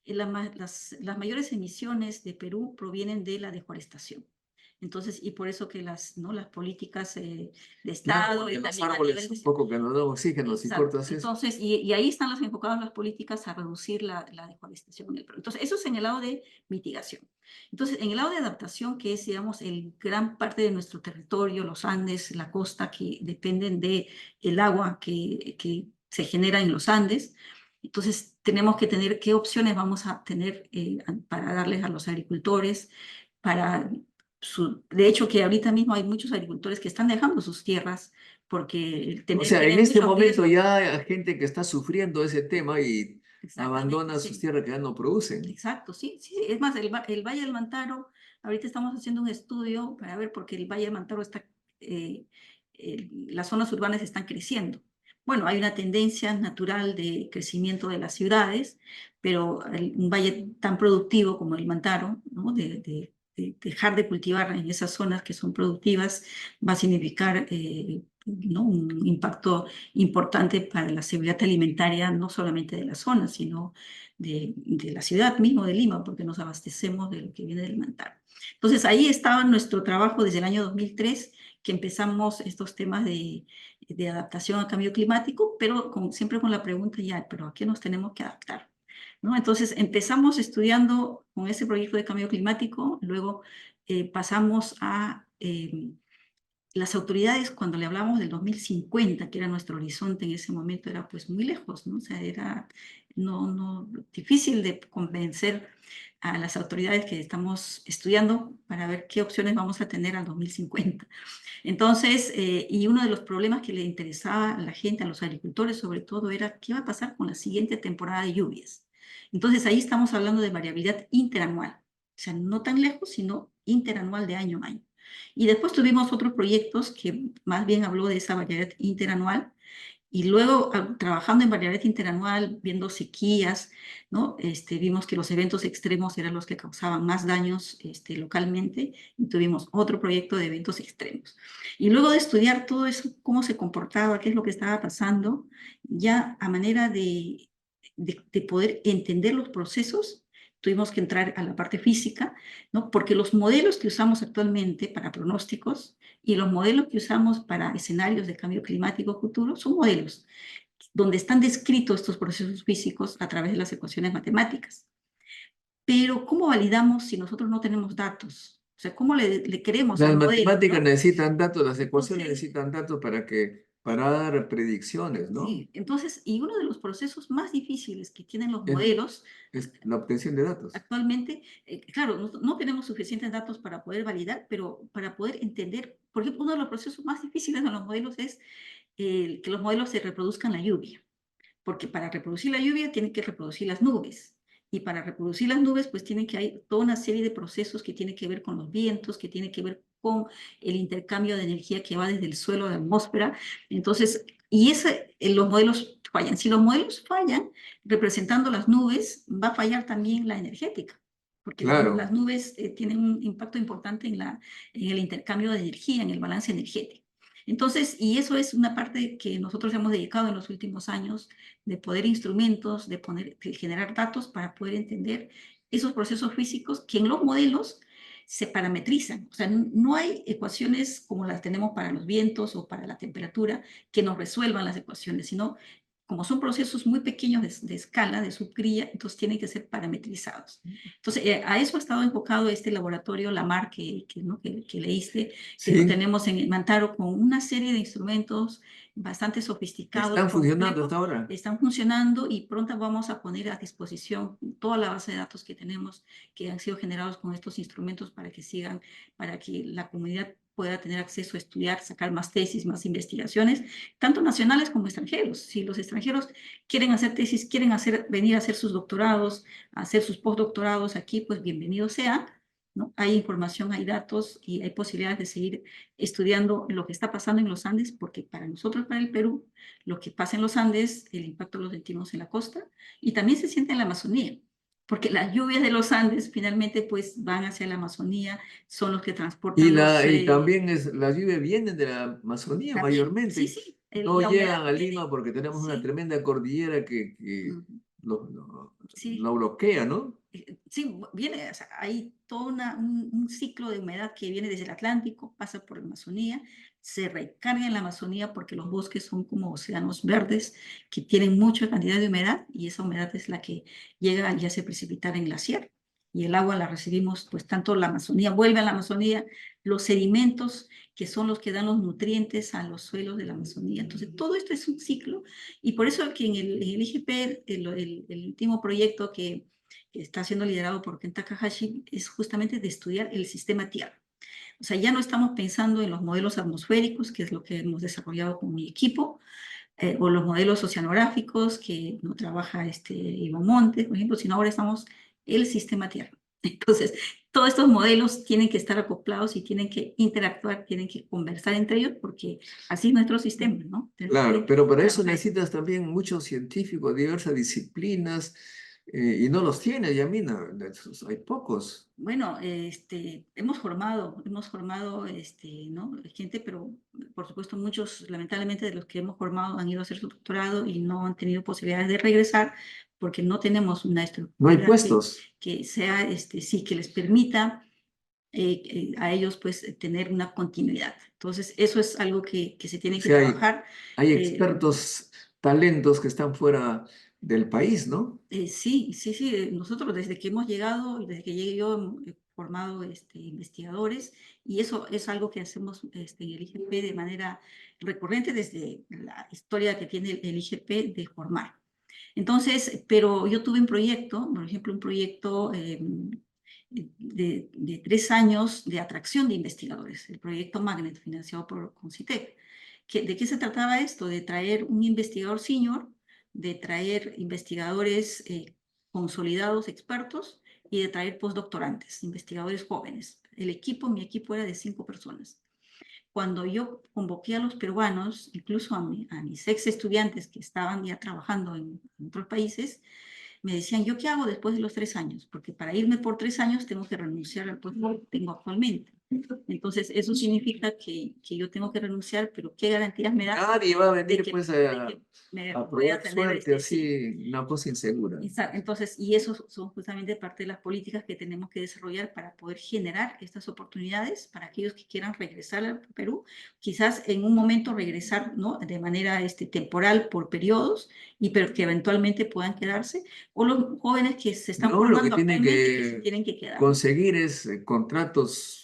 Speaker 3: las mayores emisiones de Perú provienen de la deforestación. Entonces, y por eso que ¿no? las políticas de
Speaker 2: claro,
Speaker 3: Estado
Speaker 2: porque
Speaker 3: y
Speaker 2: los
Speaker 3: también a
Speaker 2: árboles
Speaker 3: nivel
Speaker 2: un poco que nos dan oxígeno, si
Speaker 3: exacto.
Speaker 2: cortas eso.
Speaker 3: Entonces, y ahí están enfocadas las políticas a reducir la deforestación en el Perú. Entonces, eso es en el lado de mitigación. Entonces, en el lado de adaptación, que es, digamos, gran parte de nuestro territorio, los Andes, la costa, que dependen del agua que se genera en los Andes, entonces tenemos que tener qué opciones vamos a tener para darles a los agricultores, para de hecho, que ahorita mismo hay muchos agricultores que están dejando sus tierras porque
Speaker 2: O sea, en
Speaker 3: tienen
Speaker 2: este
Speaker 3: muchos
Speaker 2: momento
Speaker 3: riesgos.
Speaker 2: ya hay gente que está sufriendo ese tema y
Speaker 3: Exactamente,
Speaker 2: abandona sus
Speaker 3: sí.
Speaker 2: tierras que ya no producen.
Speaker 3: Exacto, sí, sí. Es más, el Valle del Mantaro, ahorita estamos haciendo un estudio para ver, porque el Valle del Mantaro las zonas urbanas están creciendo. Bueno, hay una tendencia natural de crecimiento de las ciudades, pero un valle tan productivo como el Mantaro, ¿no? De dejar de cultivar en esas zonas que son productivas va a significar ¿no? un impacto importante para la seguridad alimentaria, no solamente de la zona, sino de la ciudad mismo de Lima, porque nos abastecemos de lo que viene del Mantaro. Entonces ahí estaba nuestro trabajo desde el año 2003, que empezamos estos temas de adaptación al cambio climático, pero siempre con la pregunta ya, ¿pero a qué nos tenemos que adaptar? ¿No? Entonces empezamos estudiando con ese proyecto de cambio climático, luego pasamos a las autoridades, cuando le hablamos del 2050, que era nuestro horizonte en ese momento, era pues muy lejos, ¿no? O sea, era difícil de convencer a las autoridades que estamos estudiando para ver qué opciones vamos a tener al 2050. Entonces, y uno de los problemas que le interesaba a la gente, a los agricultores sobre todo, era qué va a pasar con la siguiente temporada de lluvias. Entonces, ahí estamos hablando de variabilidad interanual, o sea, no tan lejos, sino interanual de año a año. Y después tuvimos otros proyectos que más bien habló de esa variabilidad interanual, y luego, trabajando en variabilidad interanual, viendo sequías, ¿no? Vimos que los eventos extremos eran los que causaban más daños localmente, y tuvimos otro proyecto de eventos extremos. Y luego de estudiar todo eso, cómo se comportaba, qué es lo que estaba pasando, ya a manera de poder entender los procesos, tuvimos que entrar a la parte física, ¿no? Porque los modelos que usamos actualmente para pronósticos y los modelos que usamos para escenarios de cambio climático futuro son modelos donde están descritos estos procesos físicos a través de las ecuaciones matemáticas. Pero, ¿cómo validamos si nosotros no tenemos datos? O sea, ¿cómo le queremos
Speaker 2: Las
Speaker 3: al modelo,
Speaker 2: matemáticas
Speaker 3: ¿no?
Speaker 2: necesitan datos, las ecuaciones
Speaker 3: Entonces,
Speaker 2: necesitan datos para dar predicciones, ¿no?
Speaker 3: sí, entonces, y uno de los procesos más difíciles que tienen los
Speaker 2: Es,
Speaker 3: modelos
Speaker 2: es la obtención de datos.
Speaker 3: actualmente, claro, no tenemos suficientes datos para poder validar, pero para poder entender, por ejemplo, uno de los procesos más difíciles de los modelos es que los modelos se reproduzcan la lluvia, porque para reproducir la lluvia tienen que reproducir las nubes, y para reproducir las nubes pues tienen que hay toda una serie de procesos que tienen que ver con los vientos, que tienen que ver con el intercambio de energía que va desde el suelo a la atmósfera. Entonces, los modelos fallan. Si los modelos fallan representando las nubes, va a fallar también la energética, porque
Speaker 2: Claro.
Speaker 3: las nubes tienen un impacto importante en el intercambio de energía, en el balance energético. Entonces, y eso es una parte que nosotros hemos dedicado en los últimos años, de poder instrumentos, de generar datos para poder entender esos procesos físicos que en los modelos se parametrizan. O sea, no hay ecuaciones como las tenemos para los vientos o para la temperatura que nos resuelvan las ecuaciones, sino como son procesos muy pequeños de escala, de subgrilla, entonces tienen que ser parametrizados. Entonces, a eso ha estado enfocado este laboratorio, LAMAR, que leíste, que lo
Speaker 2: Sí,
Speaker 3: tenemos en Mantaro, con una serie de instrumentos bastante sofisticados,
Speaker 2: están funcionando
Speaker 3: complejos,
Speaker 2: hasta ahora.
Speaker 3: están funcionando, y pronto vamos a poner a disposición toda la base de datos que tenemos, que han sido generados con estos instrumentos para que sigan, para que la comunidad pueda tener acceso a estudiar, sacar más tesis, más investigaciones, tanto nacionales como extranjeros. Si los extranjeros quieren hacer tesis, quieren venir a hacer sus doctorados, a hacer sus postdoctorados aquí, pues bienvenido sea, ¿no? Hay información, hay datos y hay posibilidades de seguir estudiando lo que está pasando en los Andes, porque para nosotros, para el Perú, lo que pasa en los Andes, el impacto lo sentimos en la costa y también se siente en la Amazonía, porque las lluvias de los Andes finalmente pues van hacia la Amazonía, son los que transportan
Speaker 2: Y también las lluvias vienen de la Amazonía
Speaker 3: también, sí,
Speaker 2: mayormente.
Speaker 3: sí,
Speaker 2: No
Speaker 3: la
Speaker 2: llegan
Speaker 3: humedad
Speaker 2: a
Speaker 3: viene,
Speaker 2: Lima porque tenemos una
Speaker 3: sí,
Speaker 2: tremenda cordillera que
Speaker 3: sí.
Speaker 2: lo bloquea, ¿no?
Speaker 3: Sí, viene, o sea, hay todo un ciclo de humedad que viene desde el Atlántico, pasa por la Amazonía, se recarga en la Amazonía porque los bosques son como océanos verdes que tienen mucha cantidad de humedad, y esa humedad es la que llega y hace precipitar en glaciar. Y el agua la recibimos, pues tanto la Amazonía, vuelve a la Amazonía, los sedimentos que son los que dan los nutrientes a los suelos de la Amazonía. Entonces, todo esto es un ciclo, y por eso que en el IGP, el último proyecto que está siendo liderado por Kenta Takahashi, es justamente de estudiar el sistema Tierra. O sea, ya no estamos pensando en los modelos atmosféricos, que es lo que hemos desarrollado con mi equipo, o los modelos oceanográficos que no trabaja Ivo Montes, por ejemplo, sino ahora estamos el sistema Tierra. Entonces, todos estos modelos tienen que estar acoplados y tienen que interactuar, tienen que conversar entre ellos, porque así es nuestro sistema, ¿no?
Speaker 2: Claro, pero para eso
Speaker 3: Trabajar.
Speaker 2: necesitas también muchos científicos, diversas disciplinas, y no los tienes, Yamina. Hay pocos.
Speaker 3: Bueno, hemos formado, ¿no? Gente, pero por supuesto muchos, lamentablemente, de los que hemos formado han ido a hacer su doctorado y no han tenido posibilidades de regresar porque no tenemos una
Speaker 2: No hay
Speaker 3: estructura
Speaker 2: puestos.
Speaker 3: que sea, sí, que les permita a ellos, pues, tener una continuidad. Entonces, eso es algo que se tiene
Speaker 2: O
Speaker 3: que
Speaker 2: sea,
Speaker 3: trabajar.
Speaker 2: hay
Speaker 3: eh,
Speaker 2: expertos, talentos que están fuera del país, ¿no?
Speaker 3: Sí, sí, sí. Nosotros desde que hemos llegado, desde que llegué yo, he formado investigadores, y eso es algo que hacemos en el IGP de manera recurrente desde la historia que tiene el IGP de formar. Entonces, pero yo tuve un proyecto, por ejemplo, un proyecto de 3 años de atracción de investigadores, el proyecto Magnet, financiado por Concitec. ¿De qué se trataba esto? De traer un investigador senior, de traer investigadores consolidados, expertos, y de traer postdoctorantes, investigadores jóvenes. Mi equipo era de 5 personas. Cuando yo convoqué a los peruanos, incluso a mis ex estudiantes que estaban ya trabajando en otros países, me decían, ¿yo qué hago después de los 3 años? Porque para irme por 3 años tengo que renunciar al puesto que tengo actualmente. Entonces, eso significa que yo tengo que renunciar, pero ¿qué garantías me da
Speaker 2: Nadie va a
Speaker 3: de
Speaker 2: venir
Speaker 3: que,
Speaker 2: pues
Speaker 3: de que me
Speaker 2: a
Speaker 3: voy a
Speaker 2: probar
Speaker 3: tener
Speaker 2: suerte
Speaker 3: sí?
Speaker 2: así, una cosa insegura.
Speaker 3: Entonces, y eso son justamente parte de las políticas que tenemos que desarrollar para poder generar estas oportunidades para aquellos que quieran regresar al Perú, quizás en un momento regresar, ¿no?, de manera temporal por periodos, pero que eventualmente puedan quedarse, o los jóvenes que se están
Speaker 2: No, lo que
Speaker 3: formando
Speaker 2: tiene
Speaker 3: actualmente que se
Speaker 2: que
Speaker 3: tienen que quedar.
Speaker 2: conseguir es contratos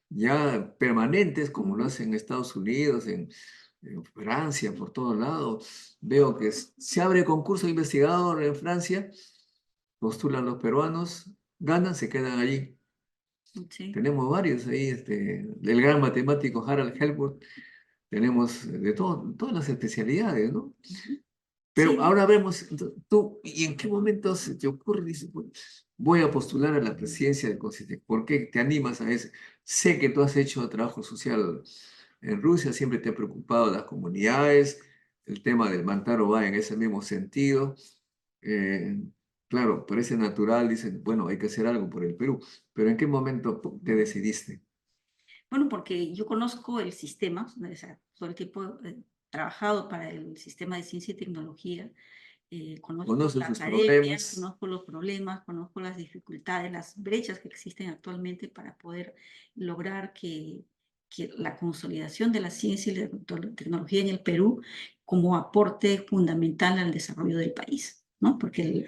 Speaker 2: ya permanentes, como lo
Speaker 3: Ujú.
Speaker 2: hacen en Estados Unidos, en Francia, por todos lados. Veo que se abre concurso de investigador en Francia, postulan los peruanos, ganan, se quedan allí.
Speaker 3: Sí.
Speaker 2: Tenemos varios ahí, del gran matemático Harald Helmut, tenemos de todo, todas las especialidades, ¿no?
Speaker 3: Ujú.
Speaker 2: Pero
Speaker 3: Sí.
Speaker 2: ahora vemos, tú, ¿y en qué momento se te ocurre? Dices, "Bueno, voy a postular a la presidencia del CONCITEC". ¿Por qué te animas a eso? Sé que tú has hecho trabajo social en Rusia, siempre te ha preocupado las comunidades, el tema del Mantaro va en ese mismo sentido. Eh, claro, parece natural, dicen, bueno, hay que hacer algo por el Perú, pero ¿en qué momento te decidiste?
Speaker 3: Bueno, porque yo conozco el sistema, o sea, todo el tiempo he trabajado para el sistema de ciencia y tecnología, conozco
Speaker 2: ¿Conoces
Speaker 3: la
Speaker 2: sus
Speaker 3: academia,
Speaker 2: problemas?
Speaker 3: conozco los problemas, conozco las dificultades, las brechas que existen actualmente para poder lograr que la consolidación de la ciencia y la tecnología en el Perú como aporte fundamental al desarrollo del país, ¿no? Porque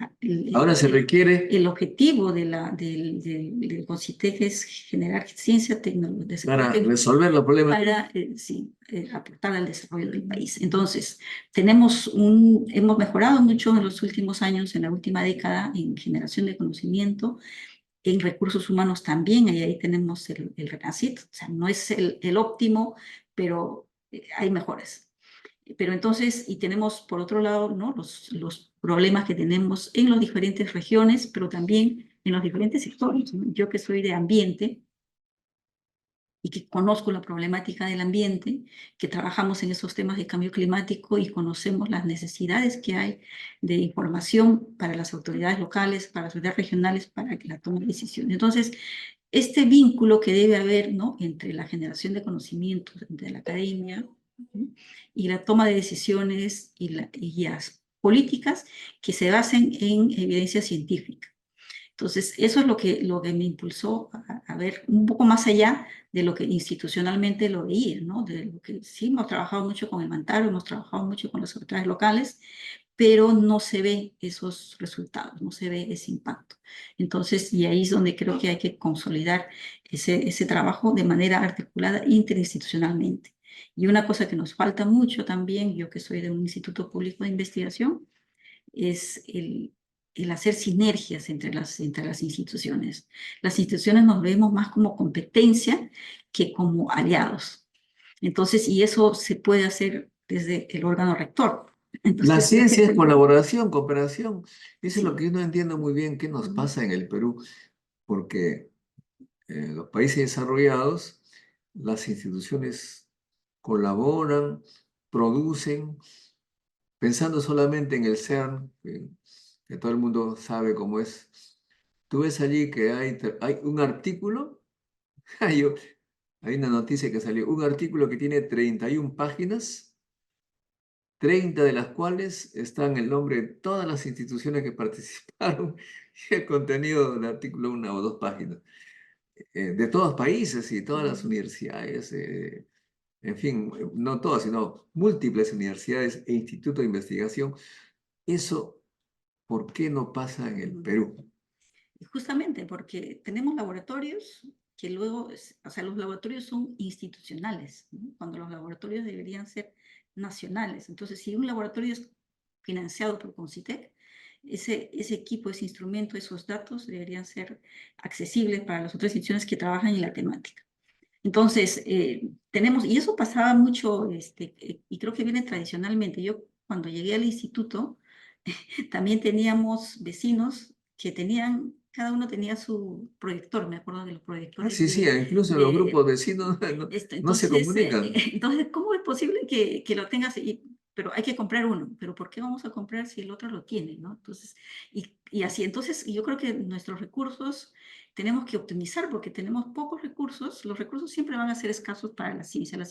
Speaker 2: Ahora se requiere
Speaker 3: el objetivo del CONCITEC es generar ciencia, desarrollo
Speaker 2: para
Speaker 3: tecnológico
Speaker 2: resolver los problemas.
Speaker 3: para sí, aportar al desarrollo del país. Entonces, hemos mejorado mucho en los últimos años, en la última década, en generación de conocimiento, en recursos humanos también, y ahí tenemos el RENACIT, o sea, no es el óptimo, pero hay mejores. Pero entonces, y tenemos por otro lado, ¿no?, los problemas que tenemos en las diferentes regiones, pero también en los diferentes sectores, ¿no? Yo que soy de ambiente, y que conozco la problemática del ambiente, que trabajamos en esos temas de cambio climático y conocemos las necesidades que hay de información para las autoridades locales, para las autoridades regionales, para que la tomen decisiones. Entonces, este vínculo que debe haber, ¿no?, entre la generación de conocimientos, entre la academia, ¿no?, y la toma de decisiones y las políticas que se basen en evidencia científica. Entonces, eso es lo que me impulsó a ver un poco más allá de lo que institucionalmente lo veía, ¿no? De lo que sí hemos trabajado mucho con el Mantaro, hemos trabajado mucho con las autoridades locales, pero no se ve esos resultados, no se ve ese impacto. Entonces, y ahí es donde creo que hay que consolidar ese trabajo de manera articulada interinstitucionalmente. Y una cosa que nos falta mucho también, yo que soy de un instituto público de investigación, es el hacer sinergias entre las instituciones. Las instituciones nos vemos más como competencia que como aliados. Entonces, y eso se puede hacer desde el órgano rector.
Speaker 2: La
Speaker 3: Entonces,
Speaker 2: ciencia es colaboración, cooperación. Eso es lo
Speaker 3: sí.
Speaker 2: que yo no entiendo muy bien qué nos
Speaker 3: Ujú.
Speaker 2: pasa en el Perú, porque en los países desarrollados las instituciones colaboran, producen, pensando solamente en el CERN, que todo el mundo sabe cómo es. Tú ves allí que hay un artículo, hay, hay una noticia que salió, un artículo que tiene 31 páginas, 30 de las cuales están el nombre de todas las instituciones que participaron y el contenido del artículo, una o dos páginas, de todos países y todas las universidades, en fin, no todas, sino múltiples universidades e institutos de investigación. Eso, ¿por qué no pasa en el Perú?
Speaker 3: Justamente porque tenemos laboratorios que luego, o sea, los laboratorios son institucionales, ¿no?, cuando los laboratorios deberían ser nacionales. Entonces, si un laboratorio es financiado por Concitec, ese equipo, ese instrumento, esos datos deberían ser accesibles para las otras instituciones que trabajan en la temática. Entonces, tenemos, y eso pasaba mucho, y creo que viene tradicionalmente. Yo cuando llegué al instituto, también teníamos vecinos que tenían, cada uno tenía su proyector, me acuerdo de los
Speaker 2: Ah,
Speaker 3: proyectores
Speaker 2: sí, sí, incluso los grupos vecinos no, no se
Speaker 3: entonces,
Speaker 2: comunican.
Speaker 3: entonces, ¿cómo es posible que lo tengas? Pero hay que comprar uno, pero ¿por qué vamos a comprar si el otro lo tiene, ¿no? Entonces, y así, entonces, yo creo que nuestros recursos tenemos que optimizar porque tenemos pocos recursos, los recursos siempre van a ser escasos para la ciencia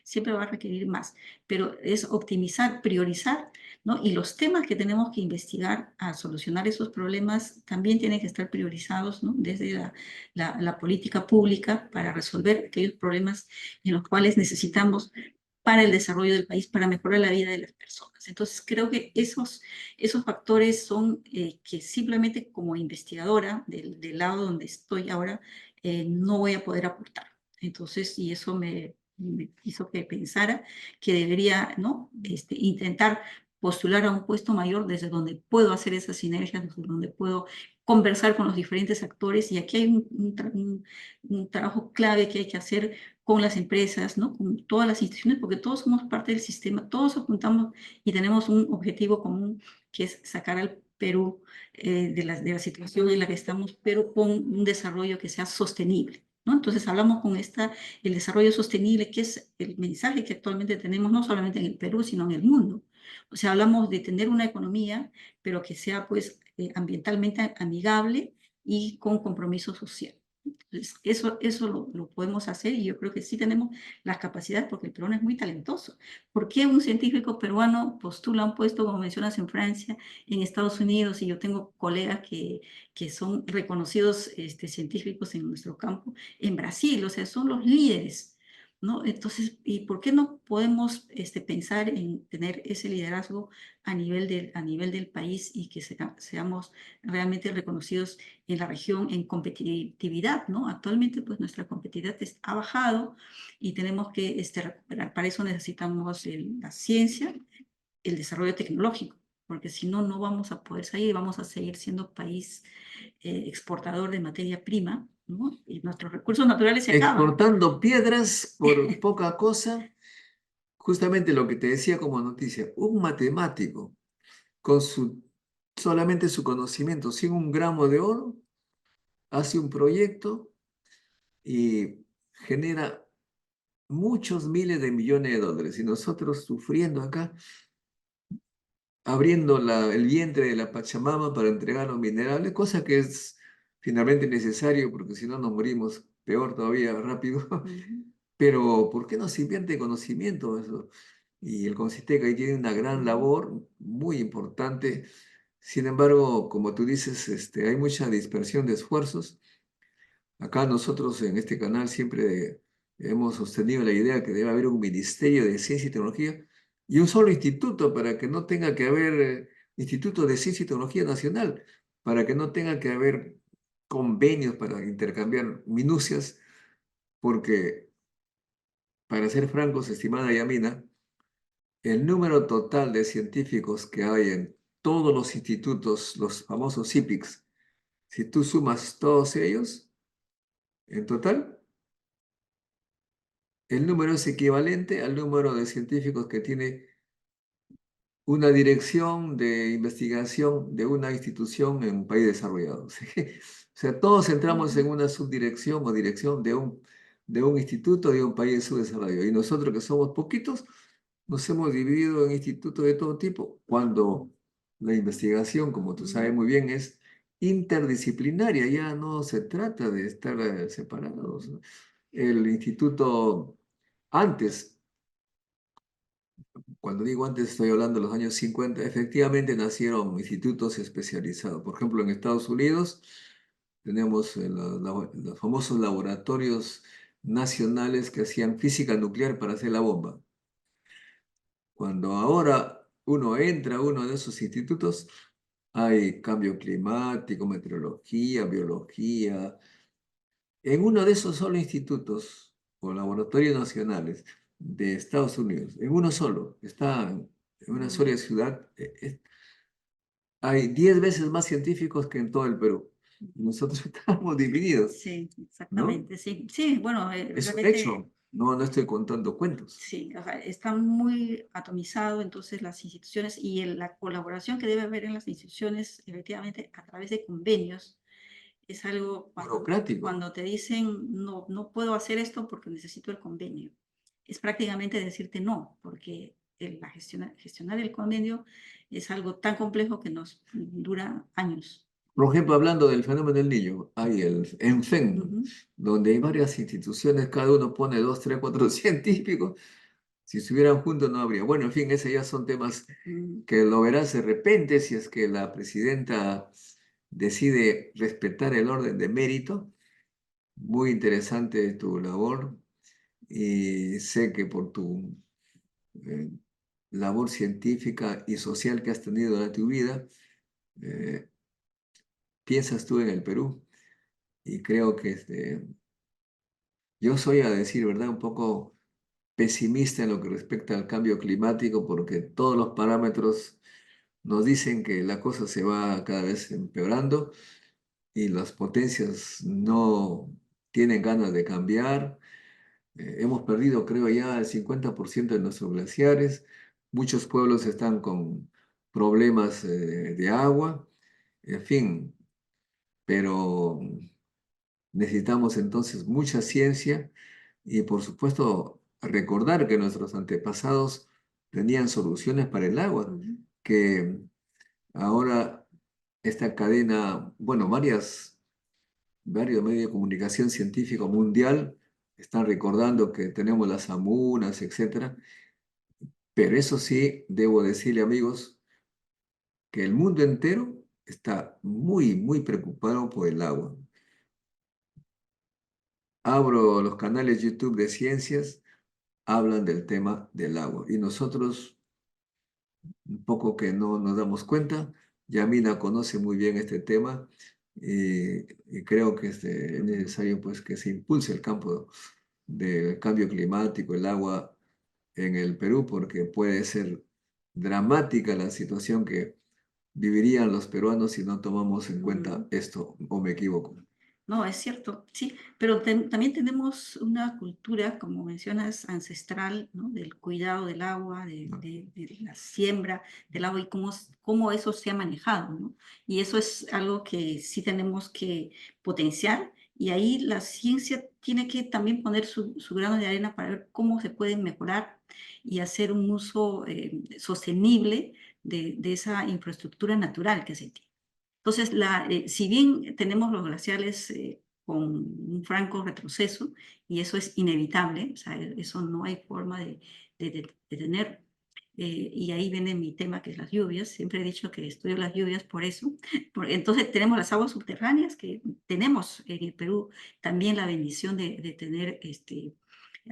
Speaker 3: siempre va a requerir más, pero es optimizar, priorizar, ¿no? Y los temas que tenemos que investigar a solucionar esos problemas también tienen que estar priorizados, ¿no? Desde la política pública para resolver aquellos problemas en los cuales necesitamos para el desarrollo del país, para mejorar la vida de las personas. Entonces, creo que esos factores son que simplemente como investigadora del lado donde estoy ahora, no voy a poder aportar. Entonces, y eso me hizo que pensara que debería, ¿no? Intentar postular a un puesto mayor desde donde puedo hacer esas sinergias, desde donde puedo conversar con los diferentes actores. Y aquí hay un trabajo clave que hay que hacer con las empresas, ¿no? Con todas las instituciones, porque todos somos parte del sistema, todos apuntamos y tenemos un objetivo común, que es sacar al Perú de la situación en la que estamos, pero con un desarrollo que sea sostenible, ¿no? Entonces hablamos con el desarrollo sostenible, que es el mensaje que actualmente tenemos, no solamente en el Perú, sino en el mundo. O sea, hablamos de tener una economía, pero que sea pues ambientalmente amigable y con compromiso social. Entonces, eso lo podemos hacer y yo creo que sí tenemos las capacidades porque el peruano es muy talentoso. ¿Por qué un científico peruano postula un puesto, como mencionas, en Francia, en Estados Unidos? Y yo tengo colegas que son reconocidos científicos en nuestro campo, en Brasil, o sea, son los líderes, ¿no? Entonces, ¿y por qué no podemos pensar en tener ese liderazgo a nivel del país y que seamos realmente reconocidos en la región en competitividad, ¿no? Actualmente, pues nuestra competitividad ha bajado y tenemos que recuperar. Para eso necesitamos la ciencia, el desarrollo tecnológico, porque si no, no vamos a poder salir, vamos a seguir siendo país exportador de materia prima, ¿no? Y nuestros recursos naturales se acaban.
Speaker 2: Exportando piedras por poca cosa, justamente lo que te decía como noticia, un matemático con solamente su conocimiento, sin un gramo de oro, hace un proyecto y genera muchos miles de millones de dólares. Y nosotros sufriendo acá, abriendo el vientre de la Pachamama para entregar los minerales, cosa que es finalmente necesario porque si no nos morimos peor todavía rápido.
Speaker 3: Ujú.
Speaker 2: Pero ¿por qué no se invierte conocimiento eso? Y el CONCITEC ahí tiene una gran
Speaker 3: Ujú.
Speaker 2: labor muy importante. Sin embargo, como tú dices, hay mucha dispersión de esfuerzos. Acá nosotros en este canal siempre hemos sostenido la idea que debe haber un Ministerio de Ciencia y Tecnología y un solo instituto para que no tenga que haber Instituto de Ciencia y Tecnología Nacional, para que no tenga que haber convenios para intercambiar minucias, porque, para ser francos, estimada Yamina, el número total de científicos que hay en todos los institutos, los famosos CIPICs, si tú sumas todos ellos, en total, el número es equivalente al número de científicos que tiene una dirección de investigación de una institución en un país desarrollado. ¿Sí? O sea, todos entramos en
Speaker 3: Ujú.
Speaker 2: una subdirección o dirección de un instituto de un país en subdesarrollo. Y nosotros que somos poquitos, nos hemos dividido en institutos de todo tipo, cuando la investigación, como tú sabes muy bien, es interdisciplinaria, ya no se trata de estar separados, ¿no? El instituto antes, cuando digo antes estoy hablando de los años 50, efectivamente nacieron institutos especializados. Por ejemplo, en Estados Unidos tenemos los famosos laboratorios nacionales que hacían física nuclear para hacer la bomba. Cuando ahora uno entra a uno de esos institutos, hay cambio climático, meteorología, biología. En uno de esos solo institutos o laboratorios nacionales de Estados Unidos, en uno solo, está en una sola ciudad, hay 10 veces más científicos que en todo el Perú. Nosotros estamos divididos,
Speaker 3: Sí,
Speaker 2: ¿no?
Speaker 3: exactamente, sí. Sí, bueno,
Speaker 2: Es un
Speaker 3: realmente
Speaker 2: hecho, no estoy contando cuentos.
Speaker 3: sí, o sea, está muy atomizado, entonces las instituciones y la colaboración que debe haber en las instituciones, efectivamente, a través de convenios, es algo
Speaker 2: Burocrático.
Speaker 3: cuando te dicen, no, no puedo hacer esto porque necesito el convenio. Es prácticamente decirte no, porque gestionar el convenio es algo tan complejo que nos dura años.
Speaker 2: Por ejemplo, hablando del fenómeno del niño, hay el ENFEN,
Speaker 3: Ujú.
Speaker 2: donde hay varias instituciones, cada uno pone 2, 3, 4 científicos. Si estuvieran juntos no habría. Bueno, en fin, esos ya son temas
Speaker 3: Mm,
Speaker 2: que lo verás de repente si es que la presidenta decide respetar el orden de mérito. Muy interesante tu labor y sé que por tu eh, labor científica y social que has tenido durante tu vida, eh, piensas tú en el Perú y creo que yo soy, a decir verdad, un poco pesimista en lo que respecta al cambio climático porque todos los parámetros nos dicen que la cosa se va cada vez empeorando y las potencias no tienen ganas de cambiar. Hemos perdido, creo, ya el 50% de nuestros glaciares. Muchos pueblos están con problemas de agua. En fin, pero necesitamos entonces mucha ciencia y, por supuesto, recordar que nuestros antepasados tenían soluciones para el agua,
Speaker 3: ujú.
Speaker 2: que ahora esta cadena, bueno, varios medios de comunicación científico mundial están recordando que tenemos las amunas, etcétera, pero eso sí, debo decirle, amigos, que el mundo entero está muy, muy preocupado por el agua. Abro los canales YouTube de ciencias, hablan del tema del agua y nosotros un poco que no nos damos cuenta. Yamina conoce muy bien este tema y creo que es necesario pues, que se impulse el campo del cambio climático, el agua en el Perú, porque puede ser dramática la situación que vivirían los peruanos si no tomamos en cuenta esto, o me equivoco.
Speaker 3: No, es cierto, sí, pero también tenemos una cultura, como mencionas, ancestral, ¿no? Del cuidado del agua, de la siembra del agua y cómo eso se ha manejado, ¿no? Y eso es algo que sí tenemos que potenciar y ahí la ciencia tiene que también poner su grano de arena para ver cómo se puede mejorar y hacer un uso sostenible de esa infraestructura natural que se tiene. Entonces, si bien tenemos los glaciales con un franco retroceso, y eso es inevitable, o sea, eso no hay forma de tener, y ahí viene mi tema, que es las lluvias. Siempre he dicho que estudio las lluvias por eso. Entonces, tenemos las aguas subterráneas, que tenemos en el Perú también la bendición de tener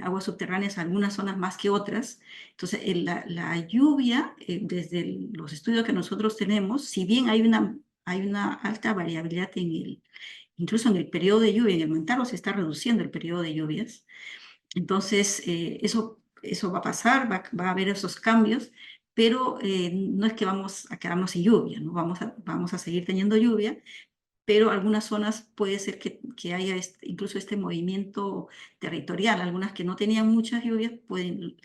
Speaker 3: aguas subterráneas, algunas zonas más que otras. Entonces, la lluvia, desde los estudios que nosotros tenemos, si bien hay una alta variabilidad incluso en el periodo de lluvia. En el Mantaro se está reduciendo el periodo de lluvias. Entonces, eso va a pasar, va a haber esos cambios, pero no es que vamos a quedarnos sin lluvia, ¿no? Vamos a seguir teniendo lluvia, pero algunas zonas puede ser que haya incluso este movimiento territorial. Algunas que no tenían muchas lluvias pueden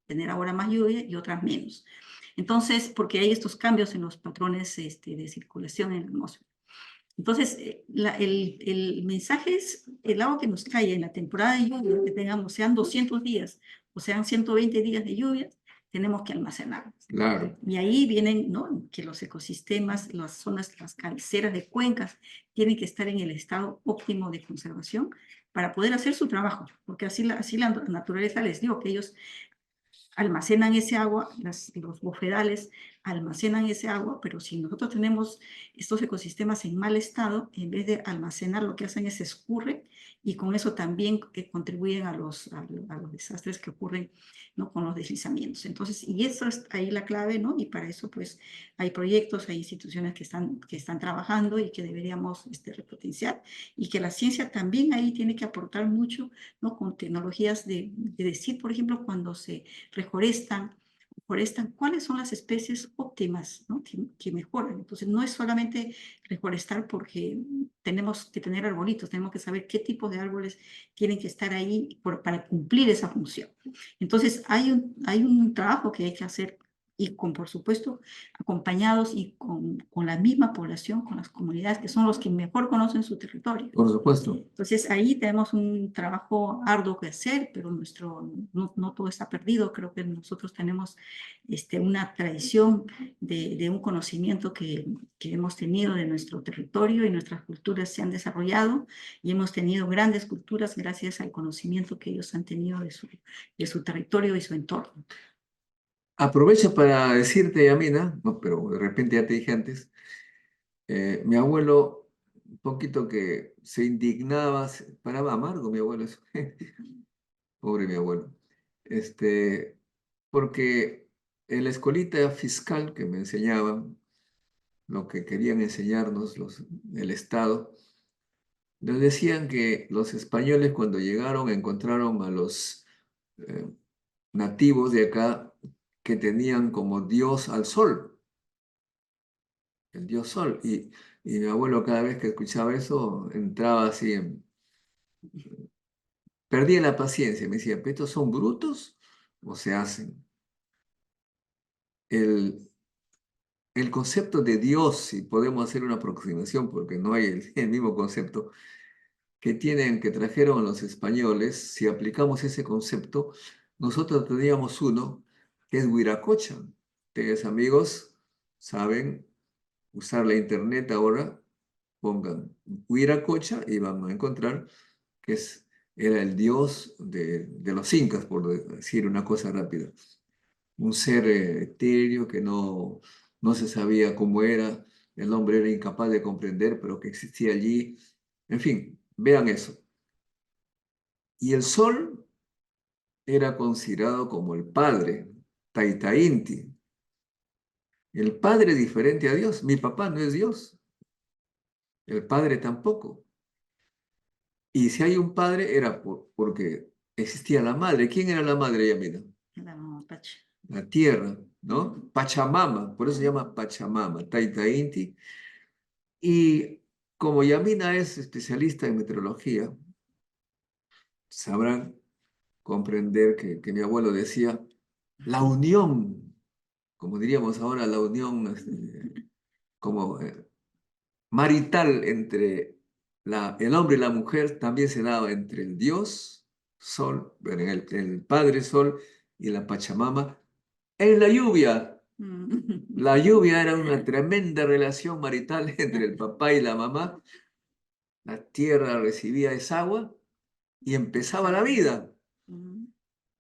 Speaker 3: tener ahora más lluvia y otras menos. Entonces, porque hay estos cambios en los patrones de circulación en la atmósfera. Entonces, el mensaje es el agua que nos cae en la temporada de lluvia, que tengamos, sean 200 días o sean 120 días de lluvia, tenemos que almacenarlas.
Speaker 2: Claro,
Speaker 3: Y ahí vienen, ¿no? Que los ecosistemas, las zonas, las cabeceras de cuencas, tienen que estar en el estado óptimo de conservación para poder hacer su trabajo, porque así la naturaleza les dio, que ellos almacenan ese agua, los bofedales almacenan ese agua, pero si nosotros tenemos estos ecosistemas en mal estado, en vez de almacenar, lo que hacen es escurre y con eso también contribuyen a los desastres que ocurren, ¿no? Con los deslizamientos. Entonces, y eso es ahí la clave, ¿no? Y para eso, pues, hay proyectos, hay instituciones que están trabajando y que deberíamos repotenciar y que la ciencia también ahí tiene que aportar mucho, ¿no? Con tecnologías de decir, por ejemplo, cuando se reforestan forestan, cuáles son las especies óptimas, ¿no? que mejoran. Entonces, no es solamente reforestar porque tenemos que tener arbolitos, tenemos que saber qué tipo de árboles tienen que estar ahí para cumplir esa función. Entonces, hay un trabajo que hay que hacer y por supuesto, acompañados y con la misma población, con las comunidades, que son los que mejor conocen su territorio.
Speaker 2: Por supuesto.
Speaker 3: Entonces, ahí tenemos un trabajo arduo que hacer, pero no todo está perdido. Creo que nosotros tenemos una tradición de un conocimiento que hemos tenido de nuestro territorio y nuestras culturas se han desarrollado y hemos tenido grandes culturas gracias al conocimiento que ellos han tenido de su territorio y su entorno.
Speaker 2: Aprovecho para decirte, Yamina, no, pero de repente ya te dije antes, mi abuelo, un poquito que se indignaba, paraba amargo mi abuelo, eso. Pobre mi abuelo. Porque en la escuelita fiscal que me enseñaban, lo que querían enseñarnos el Estado, nos decían que los españoles cuando llegaron encontraron a los eh, nativos de acá que tenían como Dios al sol, el Dios sol. Y mi abuelo cada vez que escuchaba eso entraba así, perdía la paciencia, me decía, ¿pero estos son brutos o se hacen? El, el concepto de Dios, si podemos hacer una aproximación, porque no hay el mismo concepto que trajeron los españoles, si aplicamos ese concepto, nosotros teníamos uno que es Huiracocha. Ustedes, amigos, saben usar la internet ahora, pongan Huiracocha y van a encontrar que era el dios de los incas, por decir una cosa rápida. Un ser etéreo que no se sabía cómo era, el hombre era incapaz de comprender, pero que existía allí. En fin, vean eso. Y el sol era considerado como el padre, Taita Inti. El padre diferente a Dios. Mi papá no es Dios, el padre tampoco. Y si hay un padre era porque existía la madre. ¿Quién era la madre, Yamina?
Speaker 3: La mapache.
Speaker 2: La tierra, ¿no? Pachamama, por eso se llama Pachamama, Taita Inti. Y como Yamina es especialista en meteorología, sabrán comprender que mi abuelo decía, la unión, como diríamos ahora, la unión como marital entre el hombre y la mujer también se daba entre el Dios, Sol, bueno, el Padre Sol y la Pachamama, en la lluvia. La lluvia era una tremenda relación marital entre el papá y la mamá. La tierra recibía esa agua y empezaba la vida.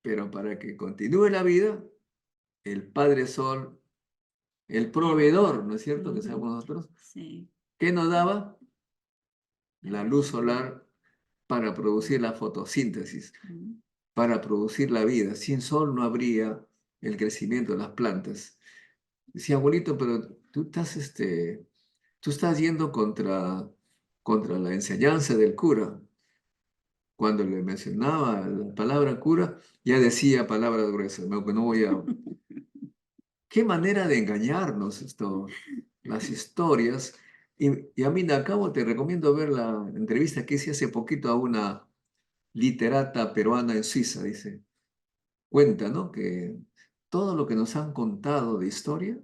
Speaker 2: Pero para que continúe la vida, el Padre Sol, el proveedor, ¿no es cierto? Que sabemos nosotros,
Speaker 3: Sí.
Speaker 2: ¿qué nos daba? La luz solar para producir la fotosíntesis, para producir la vida. Sin sol no habría el crecimiento de las plantas. Decía, abuelito, pero tú estás yendo contra la enseñanza del cura. Cuando le mencionaba la palabra cura, ya decía palabras gruesas, no, que no voy a... Qué manera de engañarnos esto, las historias. Y a mí, Nacabo, te recomiendo ver la entrevista que hice hace poquito a una literata peruana en Suiza, dice. Cuenta, ¿no? Que todo lo que nos han contado de historia,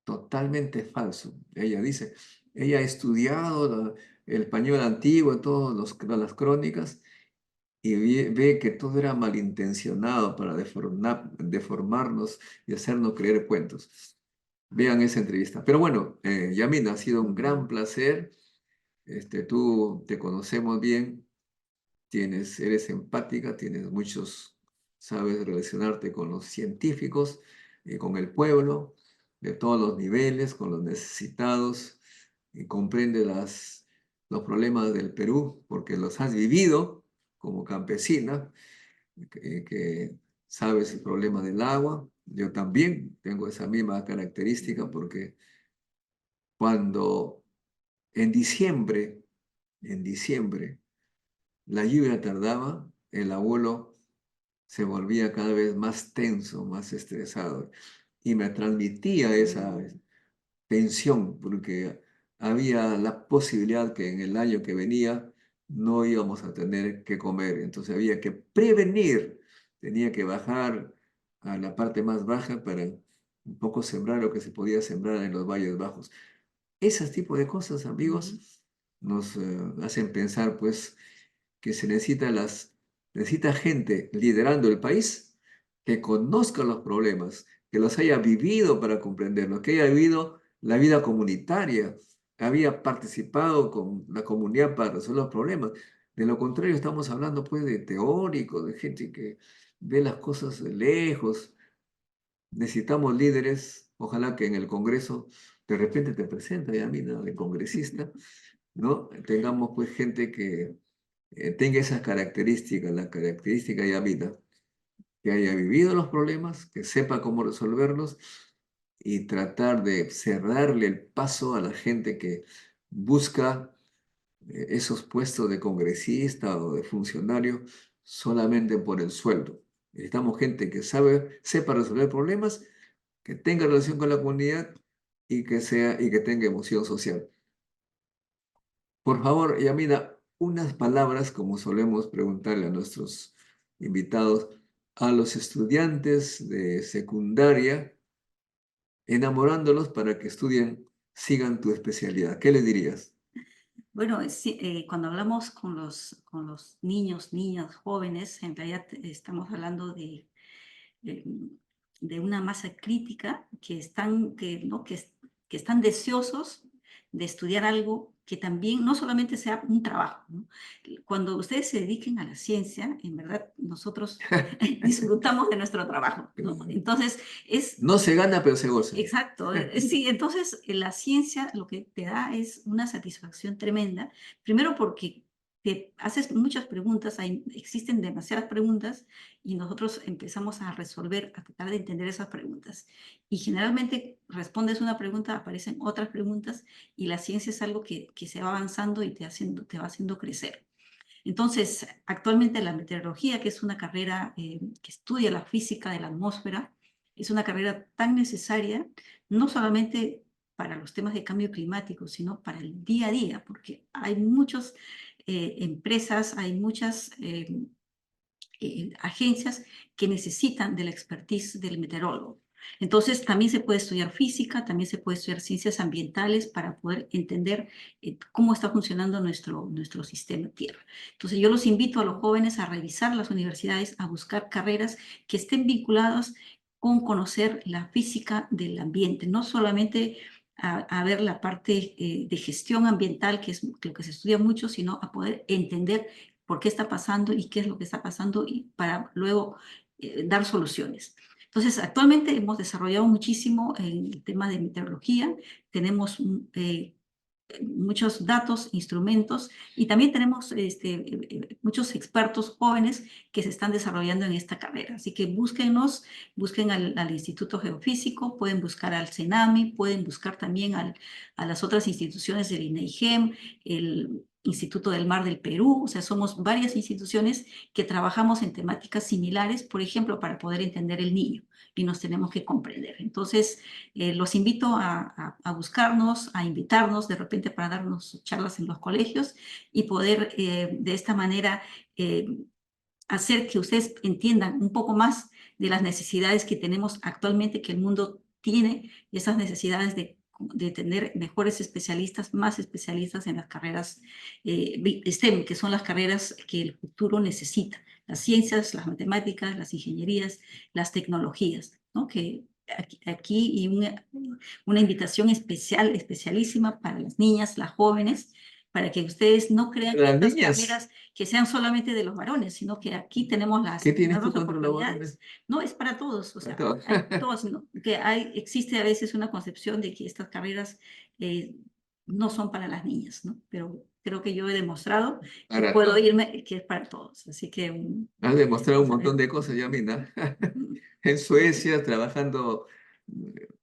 Speaker 2: totalmente falso. Ella dice, ella ha estudiado el español antiguo, todas las crónicas, y ve que todo era malintencionado para deformarnos y hacernos creer cuentos. Vean esa entrevista. Pero bueno, Yamina, ha sido un gran placer. Tú te conocemos bien, eres empática, sabes relacionarte con los científicos, con el pueblo, de todos los niveles, con los necesitados, y comprende los problemas del Perú, porque los has vivido como campesina, que sabes el problema del agua. Yo también tengo esa misma característica porque cuando en diciembre, la lluvia tardaba, el abuelo se volvía cada vez más tenso, más estresado. Y me transmitía esa tensión, porque había la posibilidad que en el año que venía no íbamos a tener que comer. Entonces había que prevenir, tenía que bajar a la parte más baja para un poco sembrar lo que se podía sembrar en los valles bajos. Esos tipos de cosas, amigos, nos hacen pensar, pues, que se necesita gente liderando el país que conozca los problemas, que los haya vivido para comprenderlos, que haya vivido la vida comunitaria, que había participado con la comunidad para resolver los problemas. De lo contrario, estamos hablando, pues, de teóricos, de gente que ve las cosas de lejos. Necesitamos líderes, ojalá que en el Congreso de repente te presenta ya mira de congresista, ¿no? Tengamos pues gente que tenga esas características, la característica ya mira, que haya vivido los problemas, que sepa cómo resolverlos y tratar de cerrarle el paso a la gente que busca esos puestos de congresista o de funcionario solamente por el sueldo. Necesitamos gente que sepa resolver problemas, que tenga relación con la comunidad y que tenga emoción social. Por favor, Yamina, unas palabras como solemos preguntarle a nuestros invitados, a los estudiantes de secundaria, enamorándolos para que estudien, sigan tu especialidad. ¿Qué les dirías?
Speaker 3: Bueno, sí, cuando hablamos con los niños, niñas, jóvenes, en realidad estamos hablando de, de una masa crítica que están, ¿no? Que están deseosos de estudiar algo que también no solamente sea un trabajo, ¿no? Cuando ustedes se dediquen a la ciencia, en verdad nosotros disfrutamos de nuestro trabajo, ¿no? Entonces, es
Speaker 2: No se gana, pero se goza.
Speaker 3: exacto, sí, entonces la ciencia lo que te da es una satisfacción tremenda, primero porque te haces muchas preguntas, existen demasiadas preguntas y nosotros empezamos a resolver, a tratar de entender esas preguntas. Y generalmente respondes una pregunta, aparecen otras preguntas y la ciencia es algo que se va avanzando y te va haciendo crecer. Entonces, actualmente la meteorología, que es una carrera que estudia la física de la atmósfera, es una carrera tan necesaria, no solamente para los temas de cambio climático, sino para el día a día, porque hay muchas empresas, hay muchas agencias que necesitan de la expertise del meteorólogo. Entonces, también se puede estudiar física, también se puede estudiar ciencias ambientales para poder entender cómo está funcionando nuestro sistema Tierra. Entonces, yo los invito a los jóvenes a revisar las universidades, a buscar carreras que estén vinculadas con conocer la física del ambiente, no solamente a ver la parte de gestión ambiental, que es lo que se estudia mucho, sino a poder entender por qué está pasando y qué es lo que está pasando y para luego dar soluciones. Entonces, actualmente hemos desarrollado muchísimo el tema de meteorología, tenemos muchos datos, instrumentos y también tenemos muchos expertos jóvenes que se están desarrollando en esta carrera. Así que búsquenos, busquen al Instituto Geofísico, pueden buscar al CENAMI, pueden buscar también a las otras instituciones del INEIGEM, el Instituto del Mar del Perú, o sea, somos varias instituciones que trabajamos en temáticas similares, por ejemplo, para poder entender el niño y nos tenemos que comprender. Entonces, los invito a buscarnos, a invitarnos de repente para darnos charlas en los colegios y poder de esta manera hacer que ustedes entiendan un poco más de las necesidades que tenemos actualmente, que el mundo tiene, y esas necesidades de tener mejores especialistas, más especialistas en las carreras STEM, que son las carreras que el futuro necesita, las ciencias, las matemáticas, las ingenierías, las tecnologías, ¿no? Que aquí y una invitación especial, especialísima para las niñas, las jóvenes, para que ustedes no crean que
Speaker 2: Las
Speaker 3: estas
Speaker 2: niñas,
Speaker 3: carreras que sean solamente de los varones, sino que aquí tenemos
Speaker 2: ¿qué
Speaker 3: las
Speaker 2: tienes tú
Speaker 3: nuevas
Speaker 2: contra los
Speaker 3: oportunidades.
Speaker 2: varones?
Speaker 3: No, es para todos, o
Speaker 2: Para
Speaker 3: sea,
Speaker 2: todos.
Speaker 3: hay todos, ¿no? Que existe a veces una concepción de que estas carreras no son para las niñas, ¿no? Pero creo que yo he demostrado que
Speaker 2: Para
Speaker 3: puedo
Speaker 2: todos.
Speaker 3: irme, que es para todos. Así que,
Speaker 2: Has demostrado un
Speaker 3: o sea,
Speaker 2: montón de cosas, Yamina. En Suecia, trabajando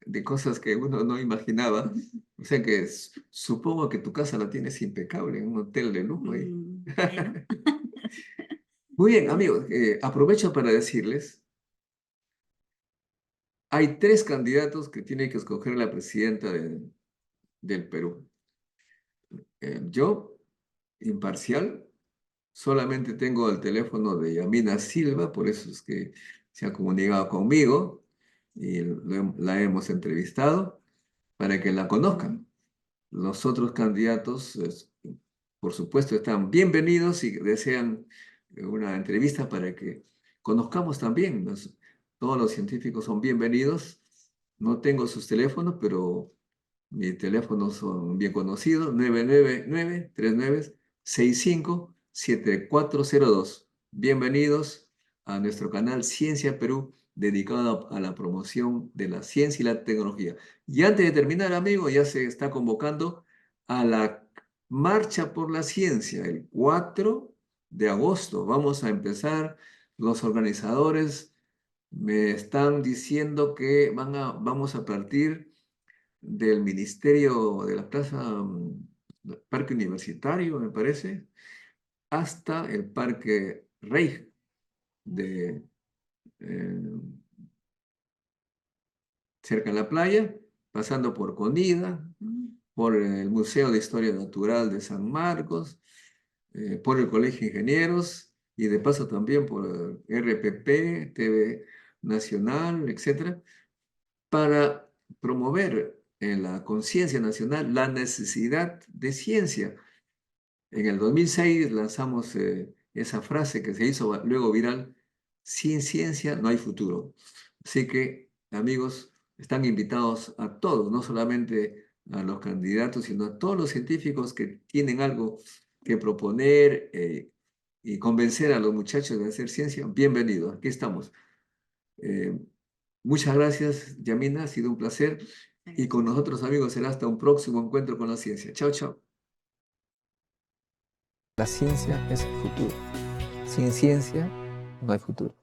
Speaker 2: de cosas que uno no imaginaba. O sea que supongo que tu casa la tienes impecable, en un hotel de lujo ahí.
Speaker 3: bueno.
Speaker 2: Muy bien, amigos, aprovecho para decirles, hay 3 candidatos que tiene que escoger la presidenta del Perú. Yo, imparcial, solamente tengo el teléfono de Yamina Silva, por eso es que se ha comunicado conmigo y la hemos entrevistado para que la conozcan. Los otros candidatos, por supuesto, están bienvenidos y desean una entrevista para que conozcamos también. Todos los científicos son bienvenidos. No tengo sus teléfonos, pero mis teléfonos son bien conocidos: 999-3565-7402. Bienvenidos a nuestro canal Ciencia Perú, dedicado a la promoción de la ciencia y la tecnología. Y antes de terminar, amigo, ya se está convocando a la Marcha por la Ciencia, el 4 de agosto. Vamos a empezar. Los organizadores me están diciendo que vamos a partir del Ministerio de la Plaza, Parque Universitario, me parece, hasta el Parque Reich de cerca de la playa, pasando por Conida, por el Museo de Historia Natural de San Marcos, por el Colegio de Ingenieros y de paso también por RPP, TV Nacional, etcétera, para promover en la conciencia nacional la necesidad de ciencia. En el 2006 lanzamos esa frase que se hizo luego viral: sin ciencia no hay futuro. Así que, amigos, están invitados a todos, no solamente a los candidatos, sino a todos los científicos que tienen algo que proponer y convencer a los muchachos de hacer ciencia. Bienvenidos, aquí estamos. Eh, Muchas gracias, Yamina, ha sido un placer. Y con nosotros, amigos, será hasta un próximo encuentro con la ciencia. Chao, chao.
Speaker 1: La ciencia es el futuro. Sin ciencia no hay futuro.